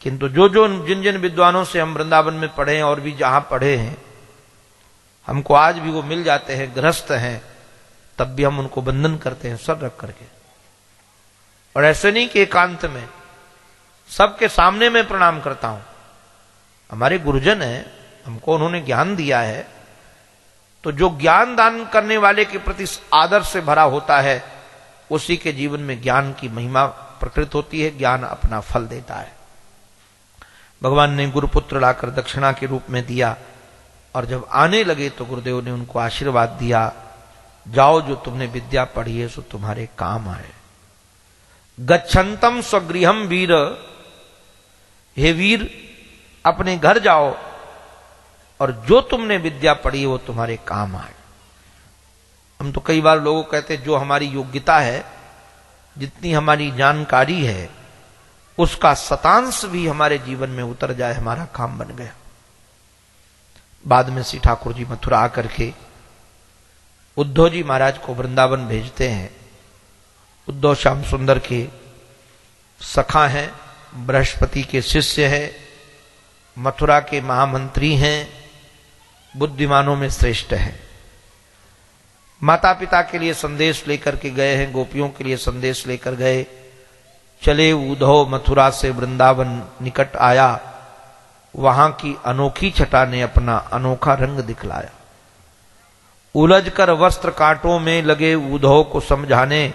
किंतु जो जो जिन जिन विद्वानों से हम वृंदावन में पढ़े हैं और भी जहां पढ़े हैं, हमको आज भी वो मिल जाते हैं, गृहस्थ हैं, तब भी हम उनको वंदन करते हैं सर रख करके। और ऐसे नहीं कि एकांत में, सबके सामने मैं प्रणाम करता हूं। हमारे गुरुजन हैं, हमको उन्होंने ज्ञान दिया है, तो जो ज्ञान दान करने वाले के प्रति आदर से भरा होता है, उसी के जीवन में ज्ञान की महिमा प्रकृत होती है, ज्ञान अपना फल देता है। भगवान ने गुरुपुत्र लाकर दक्षिणा के रूप में दिया, और जब आने लगे तो गुरुदेव ने उनको आशीर्वाद दिया, जाओ जो तुमने विद्या पढ़ी है सो तुम्हारे काम आए। गच्छन्तम स्वगृहम वीर, हे वीर अपने घर जाओ और जो तुमने विद्या पढ़ी वो तुम्हारे काम आए। हम तो कई बार लोगों कहते जो हमारी योग्यता है, जितनी हमारी जानकारी है, उसका शतांश भी हमारे जीवन में उतर जाए, हमारा काम बन गया। बाद में श्री ठाकुर जी मथुरा आकर के उद्धव जी महाराज को वृंदावन भेजते हैं। उद्धव श्याम सुंदर के सखा हैं, बृहस्पति के शिष्य हैं, मथुरा के महामंत्री हैं, बुद्धिमानों में श्रेष्ठ हैं। माता पिता के लिए संदेश लेकर के गए हैं, गोपियों के लिए संदेश लेकर गए। चले उद्धव मथुरा से वृंदावन निकट आया, वहां की अनोखी छटा ने अपना अनोखा रंग दिखलाया। उलझकर वस्त्र कांटों में लगे उद्धव को समझाने,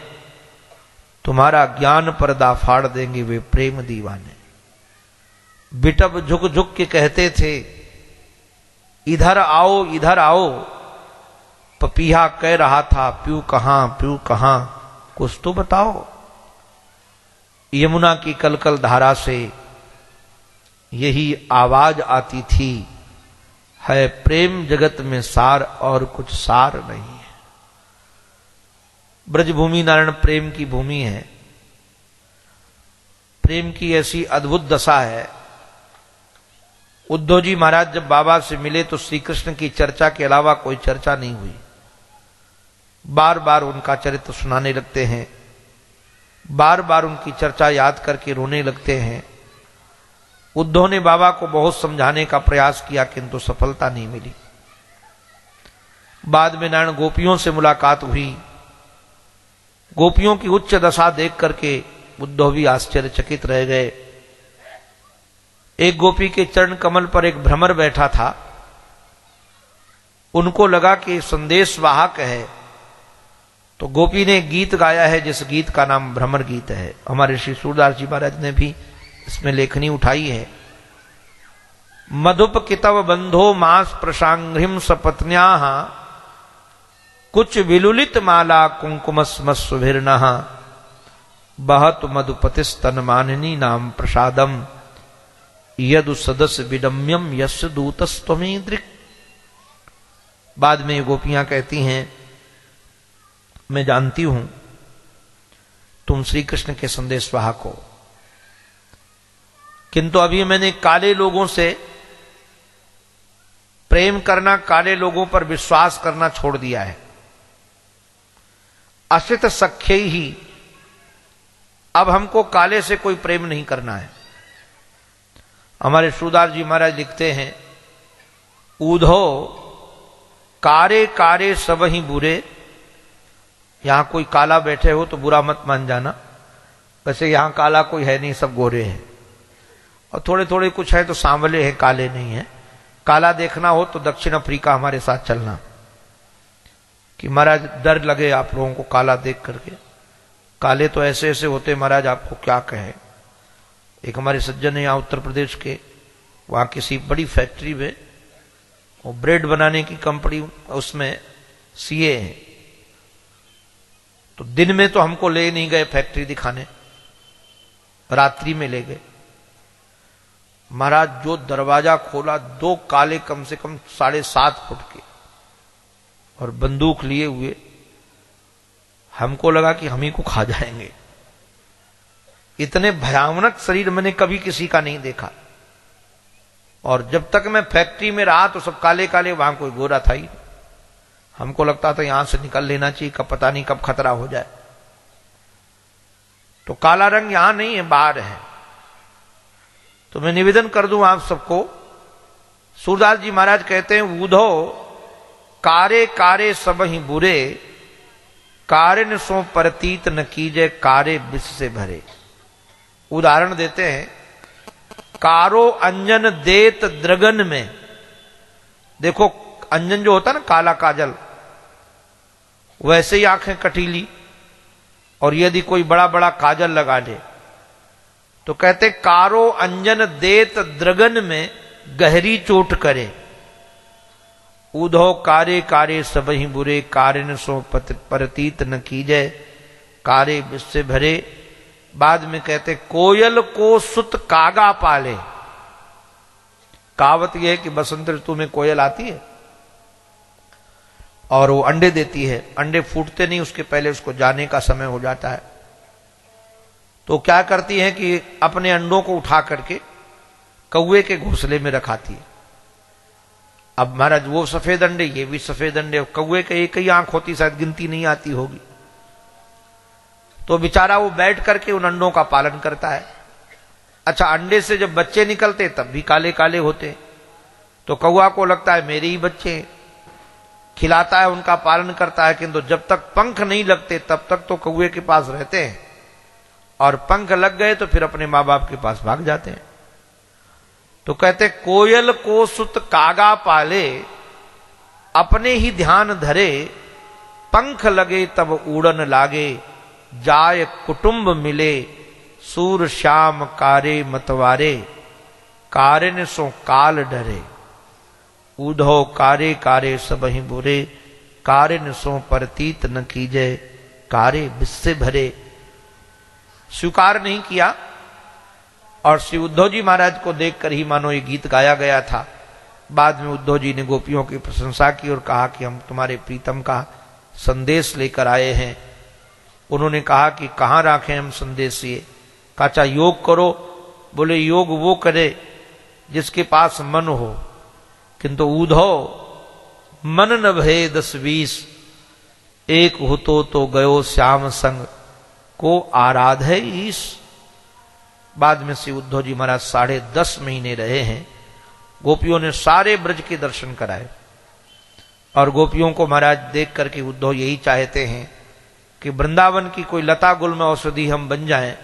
तुम्हारा ज्ञान पर्दा फाड़ देंगे वे प्रेम दीवाने। बिटब झुक झुक के कहते थे, इधर आओ इधर आओ। पपीहा कह रहा था, प्यू कहां कुछ तो बताओ। यमुना की कलकल धारा से यही आवाज आती थी, है प्रेम जगत में सार और कुछ सार नहीं है। ब्रजभूमि नारायण प्रेम की भूमि है। प्रेम की ऐसी अद्भुत दशा है। उद्धव जी महाराज जब बाबा से मिले तो श्री कृष्ण की चर्चा के अलावा कोई चर्चा नहीं हुई। बार बार उनका चरित्र सुनाने लगते हैं, बार बार उनकी चर्चा याद करके रोने लगते हैं। उद्धव ने बाबा को बहुत समझाने का प्रयास किया किंतु सफलता नहीं मिली। बाद में नारायण गोपियों से मुलाकात हुई। गोपियों की उच्च दशा देख करके उद्धव भी आश्चर्यचकित रह गए। एक गोपी के चरण कमल पर एक भ्रमर बैठा था। उनको लगा कि संदेश वाहक है, तो गोपी ने गीत गाया है जिस गीत का नाम भ्रमर गीत है। हमारे श्री सूरदास जी महाराज ने भी इसमें लेखनी उठाई है। मधुप कितव बंधो मास प्रशांघ्रिम सपत्न्या, कुछ विलुलित माला कुंकुमस्मस्सुभिर्नः, बहत मधुपतिस्तन माननी नाम प्रसादम, यदु सदस्य विडम्यम यस्य दूतस्त्वमेदृक्। बाद में गोपियां कहती हैं, मैं जानती हूं तुम श्री कृष्ण के संदेश वाहक हो, किंतु अभी मैंने काले लोगों से प्रेम करना, काले लोगों पर विश्वास करना छोड़ दिया है। असित सख्य ही, अब हमको काले से कोई प्रेम नहीं करना है। हमारे सूरदास जी महाराज लिखते हैं, उद्धव कारे कारे सब ही बुरे। यहां कोई काला बैठे हो तो बुरा मत मान जाना, वैसे यहां काला कोई है नहीं, सब गोरे हैं। और थोड़े थोड़े कुछ है तो सांवले हैं, काले नहीं है। काला देखना हो तो दक्षिण अफ्रीका हमारे साथ चलना, कि महाराज डर लगे आप लोगों को काला देख करके। काले तो ऐसे ऐसे होते महाराज, आपको क्या कहें। एक हमारे सज्जन है यहाँ उत्तर प्रदेश के, वहां किसी बड़ी फैक्ट्री में वो ब्रेड बनाने की कंपनी, उसमें सीए हैं। तो दिन में तो हमको ले नहीं गए फैक्ट्री दिखाने, रात्रि में ले गए। महाराज जो दरवाजा खोला, दो काले कम से कम 7.5 फुट के और बंदूक लिए हुए, हमको लगा कि हम ही को खा जाएंगे। इतने भयानक शरीर मैंने कभी किसी का नहीं देखा। और जब तक मैं फैक्ट्री में रहा तो सब काले काले, वहां कोई गोरा था ही। हमको लगता था यहां से निकल लेना चाहिए, कब पता नहीं कब खतरा हो जाए। तो काला रंग यहां नहीं है, बाहर है। तो मैं निवेदन कर दूं आप सबको, सूरदास जी महाराज कहते हैं, उद्धव कारे कारे सब ही बुरे, कारण सो प्रतीत न कीजे, कारे विष से भरे। उदाहरण देते हैं, कारो अंजन देत द्रगन में। देखो अंजन जो होता है ना, काला काजल, वैसे ही आंखें कटीली, और यदि कोई बड़ा बड़ा काजल लगा ले तो कहते कारो अंजन देत द्रगन में गहरी चोट करे। उद्धव कारे कारे सब ही बुरे, कारण सो प्रतीत न कीजय, कारे विष से भरे। बाद में कहते कोयल को सुत कागा पाले। कहावत यह है कि बसंत ऋतु में कोयल आती है और वो अंडे देती है, अंडे फूटते नहीं उसके पहले उसको जाने का समय हो जाता है, तो क्या करती है कि अपने अंडों को उठा करके कौवे के घोंसले में रखाती है। अब महाराज वो सफेद अंडे, ये भी सफेद अंडे, कौवे के एक ही आंख होती, शायद गिनती नहीं आती होगी, तो बेचारा वो बैठ करके उन अंडों का पालन करता है। अच्छा, अंडे से जब बच्चे निकलते तब भी काले काले होते, तो कौवा को लगता है मेरे ही बच्चे, खिलाता है, उनका पालन करता है, किंतु जब तक पंख नहीं लगते तब तक तो कौवे के पास रहते हैं, और पंख लग गए तो फिर अपने मां बाप के पास भाग जाते हैं। तो कहते कोयल को सुत कागा पाले, अपने ही ध्यान धरे, पंख लगे तब उड़न लागे, जाय कुटुंब मिले, सूर श्याम कारे मतवारे, कारिन सो काल डरे, उधो कारे कारे सबहि बुरे, कारिन सो परतीत न कीजे, कारे बिस्से भरे। स्वीकार नहीं किया, और श्री उद्धव जी महाराज को देखकर ही मानो ये गीत गाया गया था। बाद में उद्धव जी ने गोपियों की प्रशंसा की और कहा कि हम तुम्हारे प्रीतम का संदेश लेकर आए हैं। उन्होंने कहा कि कहाँ रखें हम संदेश ये? कहा अच्छा योग करो। बोले योग वो करे जिसके पास मन हो, किंतु उद्धव मन न भये 10-20, एक हुतो तो गयो श्याम संग, को आराधे ईश। बाद में श्री उद्धव जी महाराज 10.5 महीने रहे हैं। गोपियों ने सारे ब्रज के दर्शन कराए, और गोपियों को महाराज देख करके उद्धव यही चाहते हैं कि वृंदावन की कोई लता गुल में औषधि हम बन जाएं,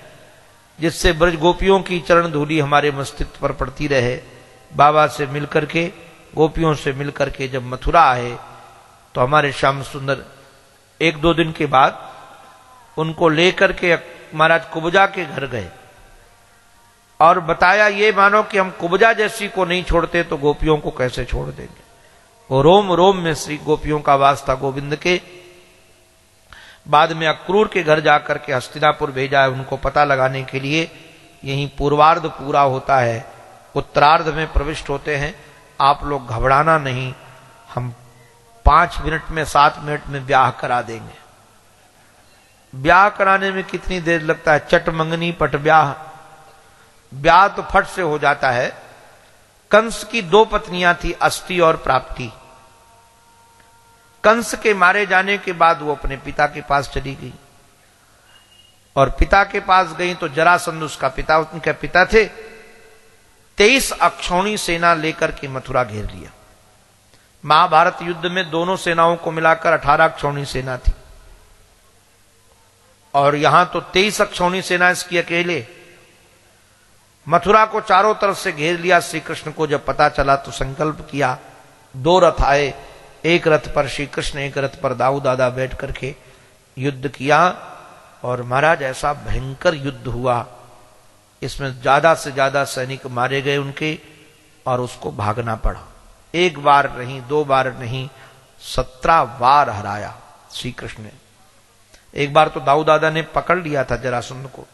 जिससे ब्रज गोपियों की चरण धूलि हमारे मस्तिष्क पर पड़ती रहे। बाबा से मिलकर के, गोपियों से मिलकर के जब मथुरा आए तो हमारे श्याम सुंदर 1-2 दिन के बाद उनको लेकर के महाराज कुब्जा के घर गए, और बताया ये मानो कि हम कुब्जा जैसी को नहीं छोड़ते तो गोपियों को कैसे छोड़ देंगे। वो रोम रोम में श्री गोपियों का वास था गोविंद के। बाद में अक्रूर के घर जाकर के हस्तिनापुर भेजा है उनको पता लगाने के लिए। यहीं पूर्वार्ध पूरा होता है, उत्तरार्ध में प्रविष्ट होते हैं। आप लोग घबराना नहीं, हम 5 मिनट में 7 मिनट में ब्याह करा देंगे। ब्याह कराने में कितनी देर लगता है? चट मंगनी पट ब्याह। ब्याह तो फट से हो जाता है। कंस की 2 पत्नियां थी, अस्ति और प्राप्ति। कंस के मारे जाने के बाद वो अपने पिता के पास चली गई, और पिता के पास गई तो जरासंध उसका पिता, उनके पिता थे। 23 अक्षौणी सेना लेकर के मथुरा घेर लिया। महाभारत युद्ध में दोनों सेनाओं को मिलाकर 18 अक्षौणी सेना थी, और यहां तो 23 अक्षौणी सेना इसकी अकेले। मथुरा को चारों तरफ से घेर लिया। श्री कृष्ण को जब पता चला तो संकल्प किया। 2 रथ आए, एक रथ पर श्री कृष्ण, एक रथ पर दाऊ दादा बैठ करके युद्ध किया, और महाराज ऐसा भयंकर युद्ध हुआ। इसमें ज्यादा से ज्यादा सैनिक मारे गए उनके, और उसको भागना पड़ा। 1 बार नहीं, 2 बार नहीं, 17 बार हराया श्री कृष्ण ने। एक बार तो दाऊ दादा ने पकड़ लिया था जरासंध को,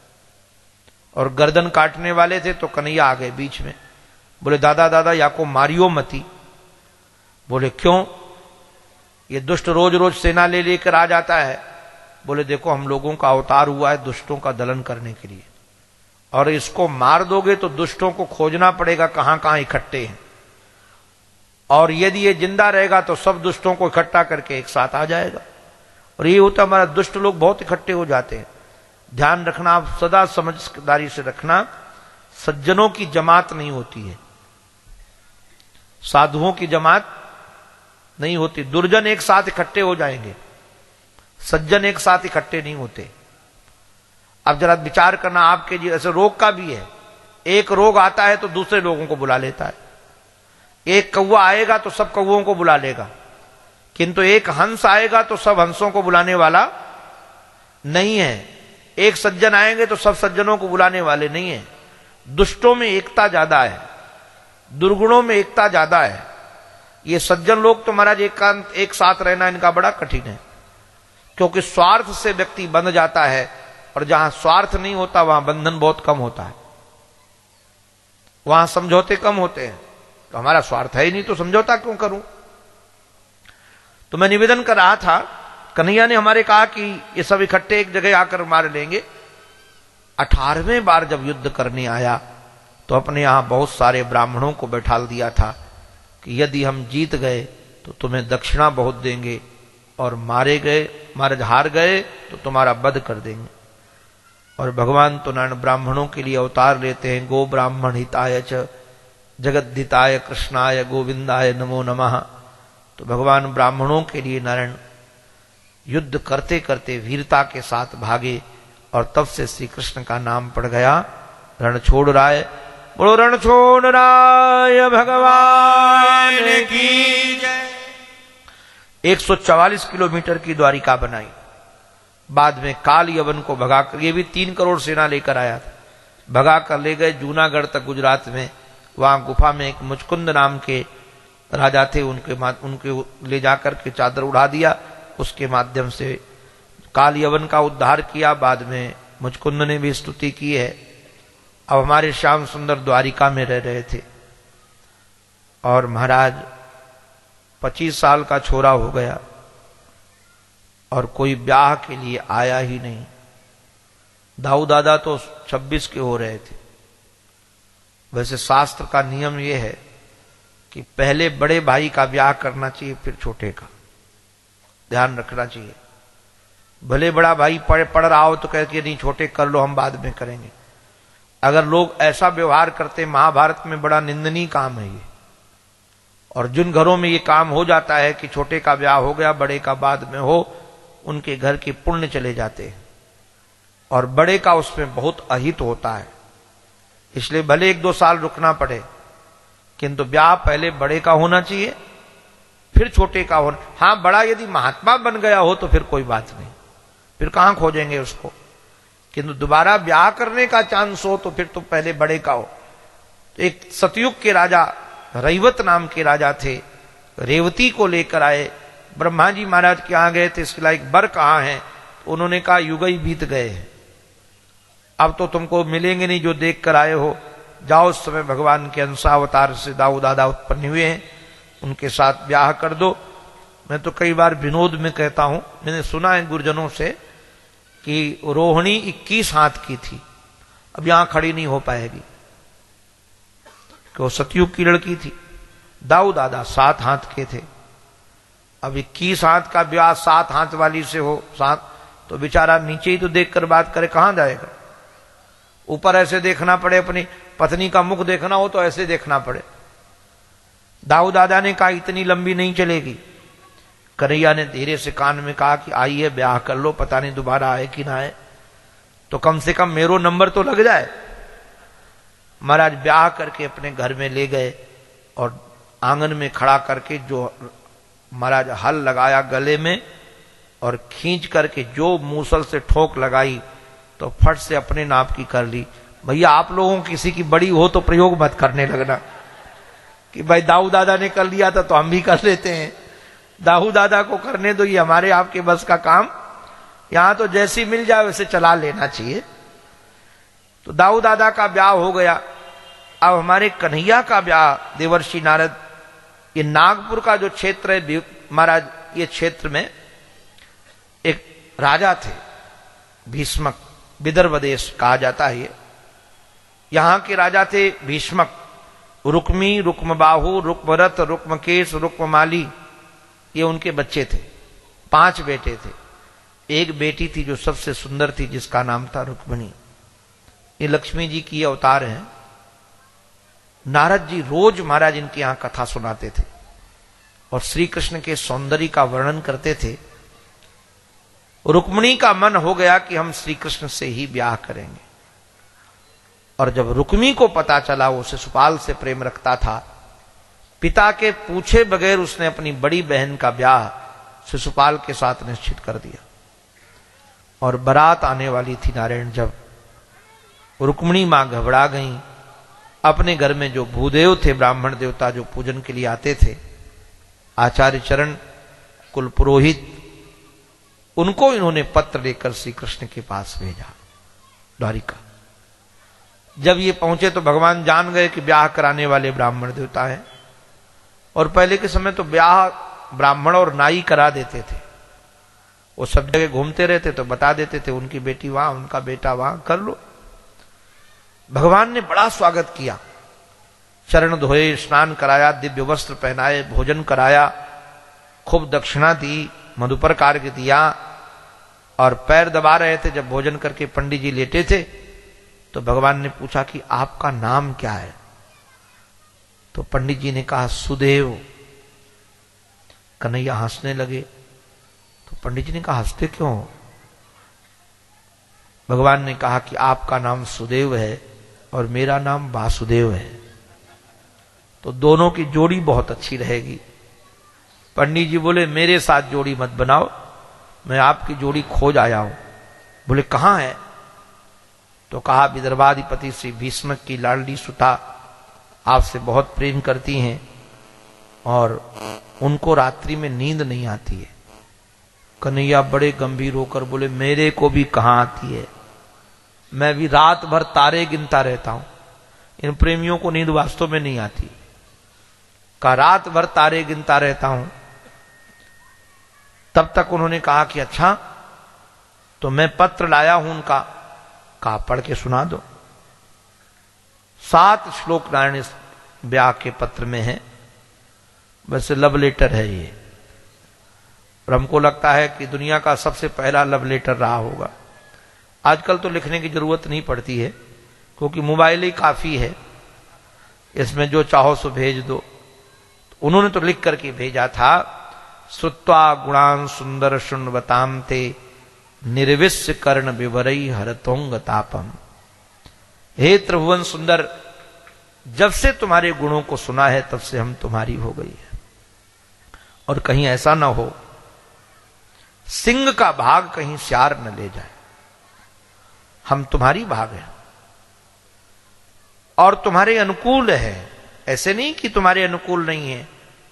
और गर्दन काटने वाले थे तो कन्हैया आ गए बीच में। बोले दादा दादा या को मारियो मती। बोले क्यों? ये दुष्ट रोज रोज सेना ले लेकर आ जाता है। बोले देखो हम लोगों का अवतार हुआ है दुष्टों का दलन करने के लिए, और इसको मार दोगे तो दुष्टों को खोजना पड़ेगा कहां कहां इकट्ठे हैं, और यदि ये जिंदा रहेगा तो सब दुष्टों को इकट्ठा करके एक साथ आ जाएगा। और ये होता हमारा, दुष्ट लोग बहुत इकट्ठे हो जाते हैं। ध्यान रखना, आप सदा समझदारी से रखना, सज्जनों की जमात नहीं होती है, साधुओं की जमात नहीं होती। दुर्जन एक साथ इकट्ठे हो जाएंगे, सज्जन एक साथ इकट्ठे नहीं होते। अब जरा विचार करना, आपके जी ऐसे रोग का भी है। एक रोग आता है तो दूसरे लोगों को बुला लेता है। एक कौवा आएगा तो सब कौवों को बुला लेगा, किंतु एक हंस आएगा तो सब हंसों को बुलाने वाला नहीं है। एक सज्जन आएंगे तो सब सज्जनों को बुलाने वाले नहीं है। दुष्टों में एकता ज्यादा है, दुर्गुणों में एकता ज्यादा है। ये सज्जन लोग तो महाराज एकांत एक साथ रहना इनका बड़ा कठिन है, क्योंकि स्वार्थ से व्यक्ति बंध जाता है और जहां स्वार्थ नहीं होता वहां बंधन बहुत कम होता है, वहां समझौते कम होते हैं। तो हमारा स्वार्थ है ही नहीं तो समझौता क्यों करूं। तो मैं निवेदन कर रहा था, कन्हैया ने हमारे कहा कि ये सब इकट्ठे एक जगह आकर मार लेंगे। 18वें बार जब युद्ध करने आया तो अपने यहां बहुत सारे ब्राह्मणों को बैठाल दिया था कि यदि हम जीत गए तो तुम्हें दक्षिणा बहुत देंगे, और महाराज हार गए तो तुम्हारा वध कर देंगे। और भगवान तो नारायण ब्राह्मणों के लिए अवतार लेते हैं, गो ब्राह्मण हिताय च जगद्धिताय कृष्णाय गोविंदाय नमो नमः। तो भगवान ब्राह्मणों के लिए नारायण युद्ध करते करते वीरता के साथ भागे, और तब से श्री कृष्ण का नाम पड़ गया रण छोड़ राय। बोलो रण छोड़ राय भगवान की जय। 144 किलोमीटर की द्वारिका बनाई। बाद में काल यवन को भगाकर, ये भी 3 करोड़ सेना लेकर आया था, भगा कर ले गए जूनागढ़ तक गुजरात में। वहां गुफा में एक मुचकुंद नाम के राजा थे, उनके ले जाकर के चादर उड़ा दिया, उसके माध्यम से काल यवन का उद्धार किया। बाद में मुचकुंद ने भी स्तुति की है। अब हमारे श्याम सुंदर द्वारिका में रह रहे थे, और महाराज 25 साल का छोरा हो गया और कोई ब्याह के लिए आया ही नहीं। दाऊ दादा तो 26 के हो रहे थे। वैसे शास्त्र का नियम यह है कि पहले बड़े भाई का ब्याह करना चाहिए, फिर छोटे का। ध्यान रखना चाहिए। भले बड़ा भाई पढ़ रहा हो तो कहते नहीं छोटे कर लो, हम बाद में करेंगे। अगर लोग ऐसा व्यवहार करते, महाभारत में बड़ा निंदनीय काम है ये। और जिन घरों में ये काम हो जाता है कि छोटे का ब्याह हो गया, बड़े का बाद में हो, उनके घर के पुण्य चले जाते हैं, और बड़े का उसमें बहुत अहित होता है। इसलिए भले 1-2 साल रुकना पड़े, किंतु ब्याह पहले बड़े का होना चाहिए, फिर छोटे का होना। हां, बड़ा यदि महात्मा बन गया हो तो फिर कोई बात नहीं, फिर कहां खोजेंगे उसको। किंतु दोबारा ब्याह करने का चांस हो तो फिर तो पहले बड़े का हो। तो एक सतयुग के राजा रैवत नाम के राजा थे, रेवती को लेकर आए। ब्रह्मा जी महाराज के यहां गए थे, इसके लायक वर कहां है? तो उन्होंने कहा युग ही बीत गए हैं, अब तो तुमको मिलेंगे नहीं जो देख कर आए हो। जाओ, उस समय भगवान के अंशावतार से दाऊ दादा उत्पन्न हुए हैं, उनके साथ ब्याह कर दो। मैं तो कई बार विनोद में कहता हूं, मैंने सुना है गुरुजनों से कि रोहिणी 21 हाथ की थी, अब यहां खड़ी नहीं हो पाएगी, कि वो सतयुग की लड़की थी। दाऊ दादा 7 हाथ के थे, अब 21 हाथ का ब्याह 7 हाथ वाली से हो, 7 तो बेचारा नीचे ही तो देखकर बात करे, कहां जाएगा? ऊपर ऐसे देखना पड़े, अपनी पत्नी का मुख देखना हो तो ऐसे देखना पड़े। दाऊ दादा ने कहा इतनी लंबी नहीं चलेगी। कन्हैया ने धीरे से कान में कहा कि आइए ब्याह कर लो, पता नहीं दोबारा आए कि ना आए, तो कम से कम मेरो नंबर तो लग जाए। महाराज ब्याह करके अपने घर में ले गए, और आंगन में खड़ा करके जो महाराज हल लगाया गले में, और खींच करके जो मूसल से ठोक लगाई तो फट से अपने नाप की कर ली। भैया आप लोगों किसी की बड़ी हो तो प्रयोग मत करने लगना कि भाई दाऊ दादा ने कर लिया था तो हम भी कर लेते हैं। दाऊ दादा को करने दो, ये हमारे आपके बस का काम। यहां तो जैसी मिल जाए वैसे चला लेना चाहिए। तो दाऊ दादा का ब्याह हो गया। अब हमारे कन्हैया का ब्याह देवर्षि नारद, ये नागपुर का जो क्षेत्र है महाराज, ये क्षेत्र में एक राजा थे भीष्मक, विदर्भ देश कहा जाता है ये। यहां के राजा थे भीष्मक, रुक्मी, रुक्मबाहु, रुक्मरथ, रुक्मकेश, रुक्ममाली, ये उनके बच्चे थे। 5 बेटे थे। एक बेटी थी जो सबसे सुंदर थी, जिसका नाम था रुक्मिणी। ये लक्ष्मी जी की अवतार हैं। नारद जी रोज महाराज इनके यहां कथा सुनाते थे और श्री कृष्ण के सौंदर्य का वर्णन करते थे। रुक्मिणी का मन हो गया कि हम श्री कृष्ण से ही ब्याह करेंगे। और जब रुक्मी को पता चला वो शिशुपाल से प्रेम रखता था, पिता के पूछे बगैर उसने अपनी बड़ी बहन का ब्याह शिशुपाल के साथ निश्चित कर दिया। और बारात आने वाली थी नारायण, जब रुक्मिणी मां घबरा गई। अपने घर में जो भूदेव थे, ब्राह्मण देवता जो पूजन के लिए आते थे, आचार्य चरण, कुल पुरोहित, उनको इन्होंने पत्र लेकर श्री कृष्ण के पास भेजा। द्वारिका। जब ये पहुंचे तो भगवान जान गए कि ब्याह कराने वाले ब्राह्मण देवता है, और पहले के समय तो ब्याह ब्राह्मण और नाई करा देते थे। वो सब जगह घूमते रहते तो बता देते थे उनकी बेटी वहां, उनका बेटा वहां, कर लो। भगवान ने बड़ा स्वागत किया, चरण धोए, स्नान कराया, दिव्य वस्त्र पहनाए, भोजन कराया, खूब दक्षिणा दी, मधुपर कार्य दिया, और पैर दबा रहे थे जब भोजन करके पंडित जी लेटे थे तो भगवान ने पूछा कि आपका नाम क्या है? तो पंडित जी ने कहा सुदेव। कन्हैया हंसने लगे। तो पंडित जी ने कहा हंसते क्यों? भगवान ने कहा कि आपका नाम सुदेव है और मेरा नाम वासुदेव है, तो दोनों की जोड़ी बहुत अच्छी रहेगी। पंडित जी बोले मेरे साथ जोड़ी मत बनाओ, मैं आपकी जोड़ी खोज आया हूं। बोले कहां है? तो कहा विदर्भाधिपति श्री भीष्म की लाडली सुता आपसे बहुत प्रेम करती हैं और उनको रात्रि में नींद नहीं आती है। कन्हैया बड़े गंभीर होकर बोले मेरे को भी कहां आती है, मैं भी रात भर तारे गिनता रहता हूं, इन प्रेमियों को नींद वास्तव में नहीं आती। का रात भर तारे गिनता रहता हूं। तब तक उन्होंने कहा कि अच्छा तो मैं पत्र लाया हूं उनका, कहा पढ़ के सुना दो। 7 श्लोक नारायण ब्याह के पत्र में है, वैसे लव लेटर है ये, और हमको लगता है कि दुनिया का सबसे पहला लव लेटर रहा होगा। आजकल तो लिखने की जरूरत नहीं पड़ती है क्योंकि मोबाइल ही काफी है, इसमें जो चाहो सो भेज दो। उन्होंने तो लिख करके भेजा था, श्रुत्वा गुणान सुंदर शृण्वताम ते निर्विश्य कर्ण विवरई हरतोंग तापम। हे त्रिभुवन सुंदर, जब से तुम्हारे गुणों को सुना है तब से हम तुम्हारी हो गई है, और कहीं ऐसा ना हो सिंह का भाग कहीं श्यार न ले जाए। हम तुम्हारी भाग हैं और तुम्हारे अनुकूल है, ऐसे नहीं कि तुम्हारे अनुकूल नहीं है।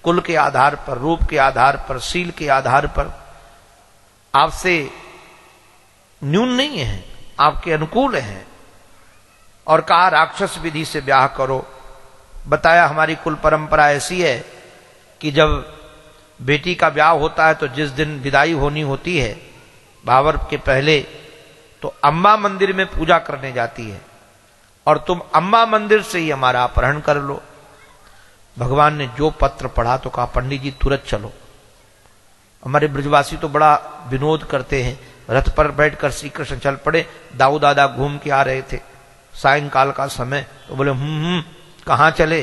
कुल के आधार पर, रूप के आधार पर, शील के आधार पर आपसे न्यून नहीं है, आपके अनुकूल है। और कहा राक्षस विधि से ब्याह करो। बताया हमारी कुल परंपरा ऐसी है कि जब बेटी का ब्याह होता है तो जिस दिन विदाई होनी होती है बावर के पहले, तो अम्बा मंदिर में पूजा करने जाती है, और तुम अम्बा मंदिर से ही हमारा अपहरण कर लो। भगवान ने जो पत्र पढ़ा तो कहा पंडित जी तुरंत चलो। हमारे ब्रजवासी तो बड़ा विनोद करते हैं, रथ पर बैठकर श्री कृष्ण चल पड़े। दाऊ दादा घूम के आ रहे थे सायंकाल का समय, तो बोले कहां चले?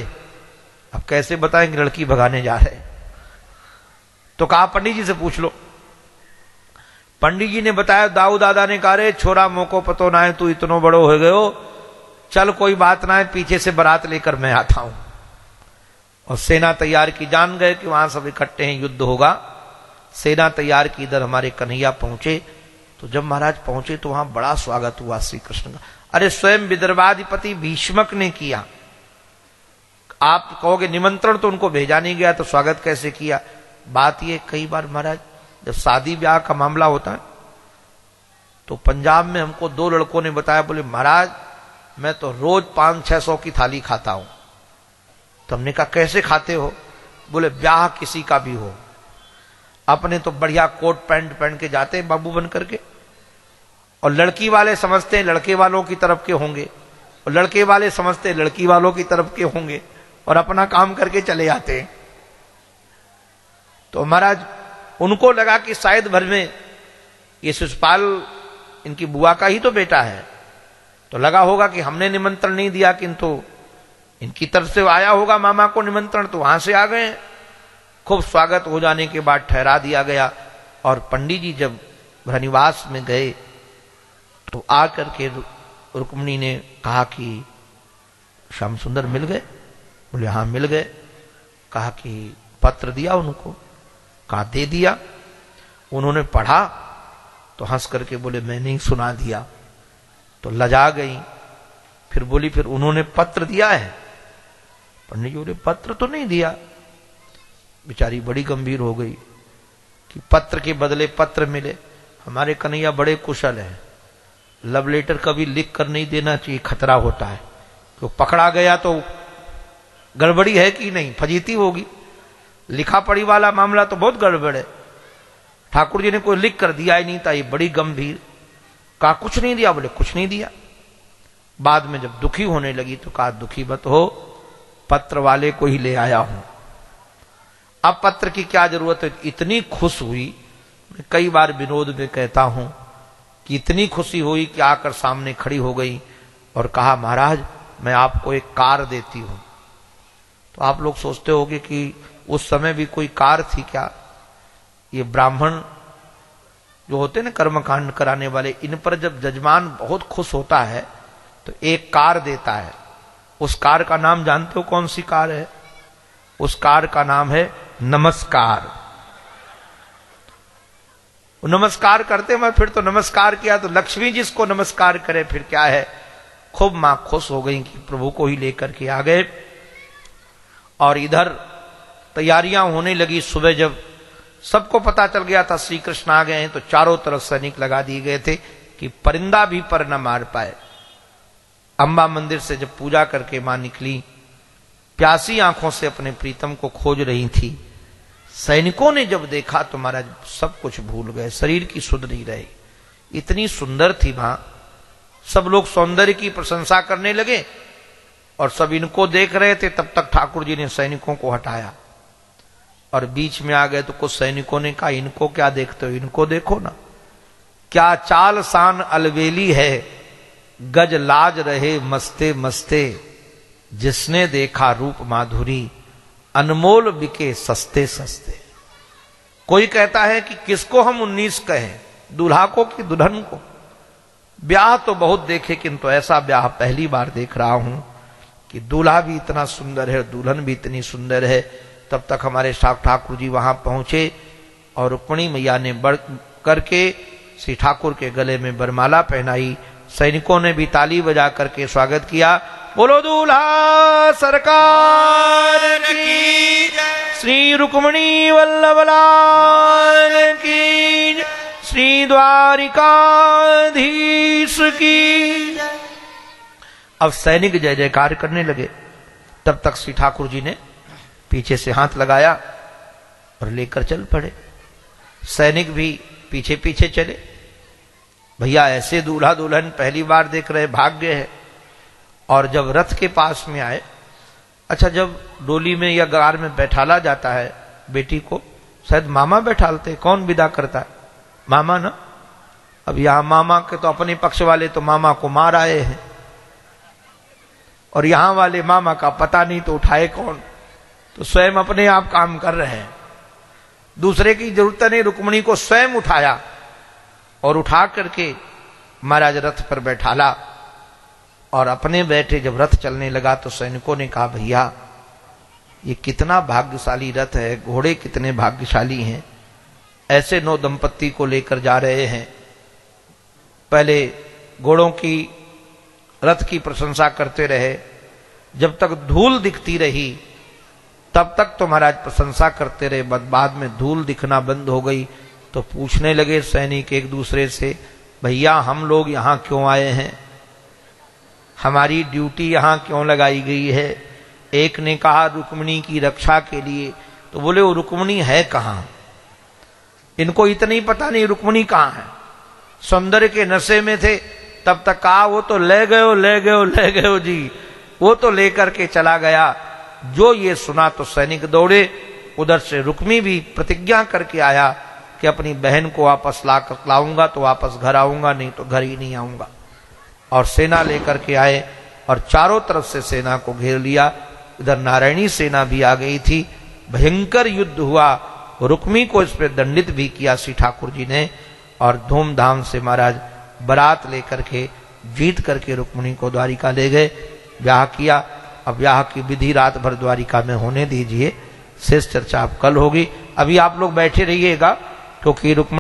अब कैसे बताएंगे लड़की भगाने जा रहे। तो कहा पंडित जी से पूछ लो। पंडित जी ने बताया, दाऊ दादा ने कहा रे छोरा मोको पतो ना है, तू इतनो बड़ो हो गयो, चल कोई बात ना है, पीछे से बारात लेकर मैं आता हूं। और सेना तैयार की, जान गए कि वहां सब इकट्ठे हैं, युद्ध होगा। सेना तैयार की, इधर हमारे कन्हैया पहुंचे। तो जब महाराज पहुंचे तो वहां बड़ा स्वागत हुआ श्री कृष्ण का। अरे स्वयं विदर्भाधिपति भीष्मक ने किया। आप कहोगे निमंत्रण तो उनको भेजा नहीं गया तो स्वागत कैसे किया? बात ये, कई बार महाराज जब शादी ब्याह का मामला होता है तो पंजाब में हमको 2 लड़कों ने बताया, बोले महाराज मैं तो रोज 500-600 की थाली खाता हूं। तो हमने कहा कैसे खाते हो? बोले ब्याह किसी का भी हो, अपने तो बढ़िया कोट पैंट पहन के जाते हैं बाबू बन करके, और लड़की वाले समझते हैं लड़के वालों की तरफ के होंगे, और लड़के वाले समझते हैं लड़की वालों की तरफ के होंगे, और अपना काम करके चले जाते हैं। तो महाराज उनको लगा कि शायद भर में ये शिशुपाल इनकी बुआ का ही तो बेटा है, तो लगा होगा कि हमने निमंत्रण नहीं दिया, किंतु इनकी तरफ से आया होगा मामा को निमंत्रण, तो वहां से आ गए। खूब स्वागत हो जाने के बाद ठहरा दिया गया। और पंडित जी जब भ्रनिवास में गए तो आकर के रुक्मिणी ने कहा कि श्याम सुंदर मिल गए? बोले हाँ मिल गए। कहा कि पत्र दिया उनको? कहा दे दिया। उन्होंने पढ़ा तो हंस करके बोले मैंने ही सुना दिया। तो लजा गई। फिर बोली फिर उन्होंने पत्र दिया है? पंडित जी बोले पत्र तो नहीं दिया। बेचारी बड़ी गंभीर हो गई कि पत्र के बदले पत्र मिले। हमारे कन्हैया बड़े कुशल हैं, लव लेटर कभी लिख कर नहीं देना चाहिए, खतरा होता है। तो पकड़ा गया तो गड़बड़ी है कि नहीं, फजीती होगी। लिखा पढ़ी वाला मामला तो बहुत गड़बड़ है। ठाकुर जी ने कोई लिख कर दिया ही नहीं था, ये बड़ी गंभीर। कहा कुछ नहीं दिया, बोले कुछ नहीं दिया। बाद में जब दुखी होने लगी तो कहा दुखी मत हो, पत्र वाले को ही ले आया हूं। अब पत्र की क्या जरूरत है। इतनी खुश हुई, मैं कई बार विनोद में कहता हूं कि इतनी खुशी हुई कि आकर सामने खड़ी हो गई और कहा महाराज मैं आपको एक कार देती हूं। तो आप लोग सोचते होंगे कि उस समय भी कोई कार थी क्या। ये ब्राह्मण जो होते हैं ना कर्मकांड कराने वाले, इन पर जब जजमान बहुत खुश होता है तो एक कार देता है। उस कार का नाम जानते हो कौन सी कार है। उस कार का नाम है नमस्कार। नमस्कार करते मैं फिर तो नमस्कार किया तो लक्ष्मी जिसको नमस्कार करे फिर क्या है। खूब मां खुश हो गई कि प्रभु को ही लेकर के आ गए। और इधर तैयारियां होने लगी। सुबह जब सबको पता चल गया था श्री कृष्ण आ गए हैं तो चारों तरफ सैनिक लगा दिए गए थे कि परिंदा भी पर न मार पाए। अंबा मंदिर से जब पूजा करके मां निकली, प्यासी आंखों से अपने प्रीतम को खोज रही थी। सैनिकों ने जब देखा तो महाराज सब कुछ भूल गए, शरीर की सुध नहीं रही। इतनी सुंदर थी मां। सब लोग सौंदर्य की प्रशंसा करने लगे और सब इनको देख रहे थे। तब तक ठाकुर जी ने सैनिकों को हटाया और बीच में आ गए। तो कुछ सैनिकों ने कहा इनको क्या देखते हो, इनको देखो ना, क्या चाल शान अलवेली है, गज लाज रहे मस्ते मस्ते, जिसने देखा रूप माधुरी, अनमोल बिके सस्ते सस्ते। कोई कहता है कि किसको हम 19 कहें, दूल्हा को कि दुल्हन को। ब्याह तो बहुत देखे किंतु ऐसा ब्याह पहली बार देख रहा हूं कि दूल्हा भी इतना सुंदर है, दुल्हन भी इतनी सुंदर है। तब तक हमारे ठाकुर जी वहां पहुंचे और रुक्मिणी मैया ने बढ़ करके श्री ठाकुर के गले में बरमाला पहनाई। सैनिकों ने भी ताली बजा करके स्वागत किया। बोलो दूल्हा सरकार की, श्री रुक्मिणी वल्लभ लाल की, श्री द्वारिकाधीश की। अब सैनिक जय जयकार करने लगे। तब तक श्री ठाकुर जी ने पीछे से हाथ लगाया और लेकर चल पड़े। सैनिक भी पीछे पीछे चले। भैया ऐसे दूल्हा दुल्हन पहली बार देख रहे, भाग्य है। और जब रथ के पास में आए, अच्छा जब डोली में या गार में बैठाला जाता है बेटी को, शायद मामा बैठालते, कौन विदा करता है, मामा ना। अब यहां मामा के तो अपने पक्ष वाले तो मामा को मार आए हैं और यहां वाले मामा का पता नहीं तो उठाए कौन, तो स्वयं अपने आप काम कर रहे हैं। दूसरे की जरूरत नहीं, रुक्मिणी को स्वयं उठाया और उठा करके महाराज रथ पर बैठाला। और अपने बैठे जब रथ चलने लगा तो सैनिकों ने कहा भैया ये कितना भाग्यशाली रथ है, घोड़े कितने भाग्यशाली हैं, ऐसे 9 दंपत्ति को लेकर जा रहे हैं। पहले घोड़ों की रथ की प्रशंसा करते रहे, जब तक धूल दिखती रही तब तक तो महाराज प्रशंसा करते रहे। बाद में धूल दिखना बंद हो गई तो पूछने लगे सैनिक एक दूसरे से, भैया हम लोग यहां क्यों आए हैं, हमारी ड्यूटी यहां क्यों लगाई गई है। एक ने कहा रुक्मिणी की रक्षा के लिए। तो बोले वो रुक्मिणी है कहां, इनको इतना ही पता नहीं रुक्मिणी कहां है। सौंदर्य के नशे में थे। तब तक कहा वो तो ले गयो ले गयो ले गयो जी, वो तो लेकर के चला गया। जो ये सुना तो सैनिक दौड़े। उधर से रुक्मी भी प्रतिज्ञा करके आया कि अपनी बहन को वापस लाऊंगा तो वापस घर आऊंगा, नहीं तो घर ही नहीं आऊंगा। और सेना लेकर के आए और चारों तरफ से सेना को घेर लिया। इधर नारायणी सेना भी आ गई थी। भयंकर युद्ध हुआ। रुक्मी को इस पर दंडित भी किया श्री ठाकुर जी ने। और धूमधाम से महाराज बारात लेकर के जीत करके रुक्मिणी को द्वारिका ले गए, ब्याह किया। अब ब्याह की विधि रात भर द्वारिका में होने दीजिए, शेष चर्चा अब कल होगी। अभी आप लोग बैठे रहिएगा क्योंकि रुक्मिणी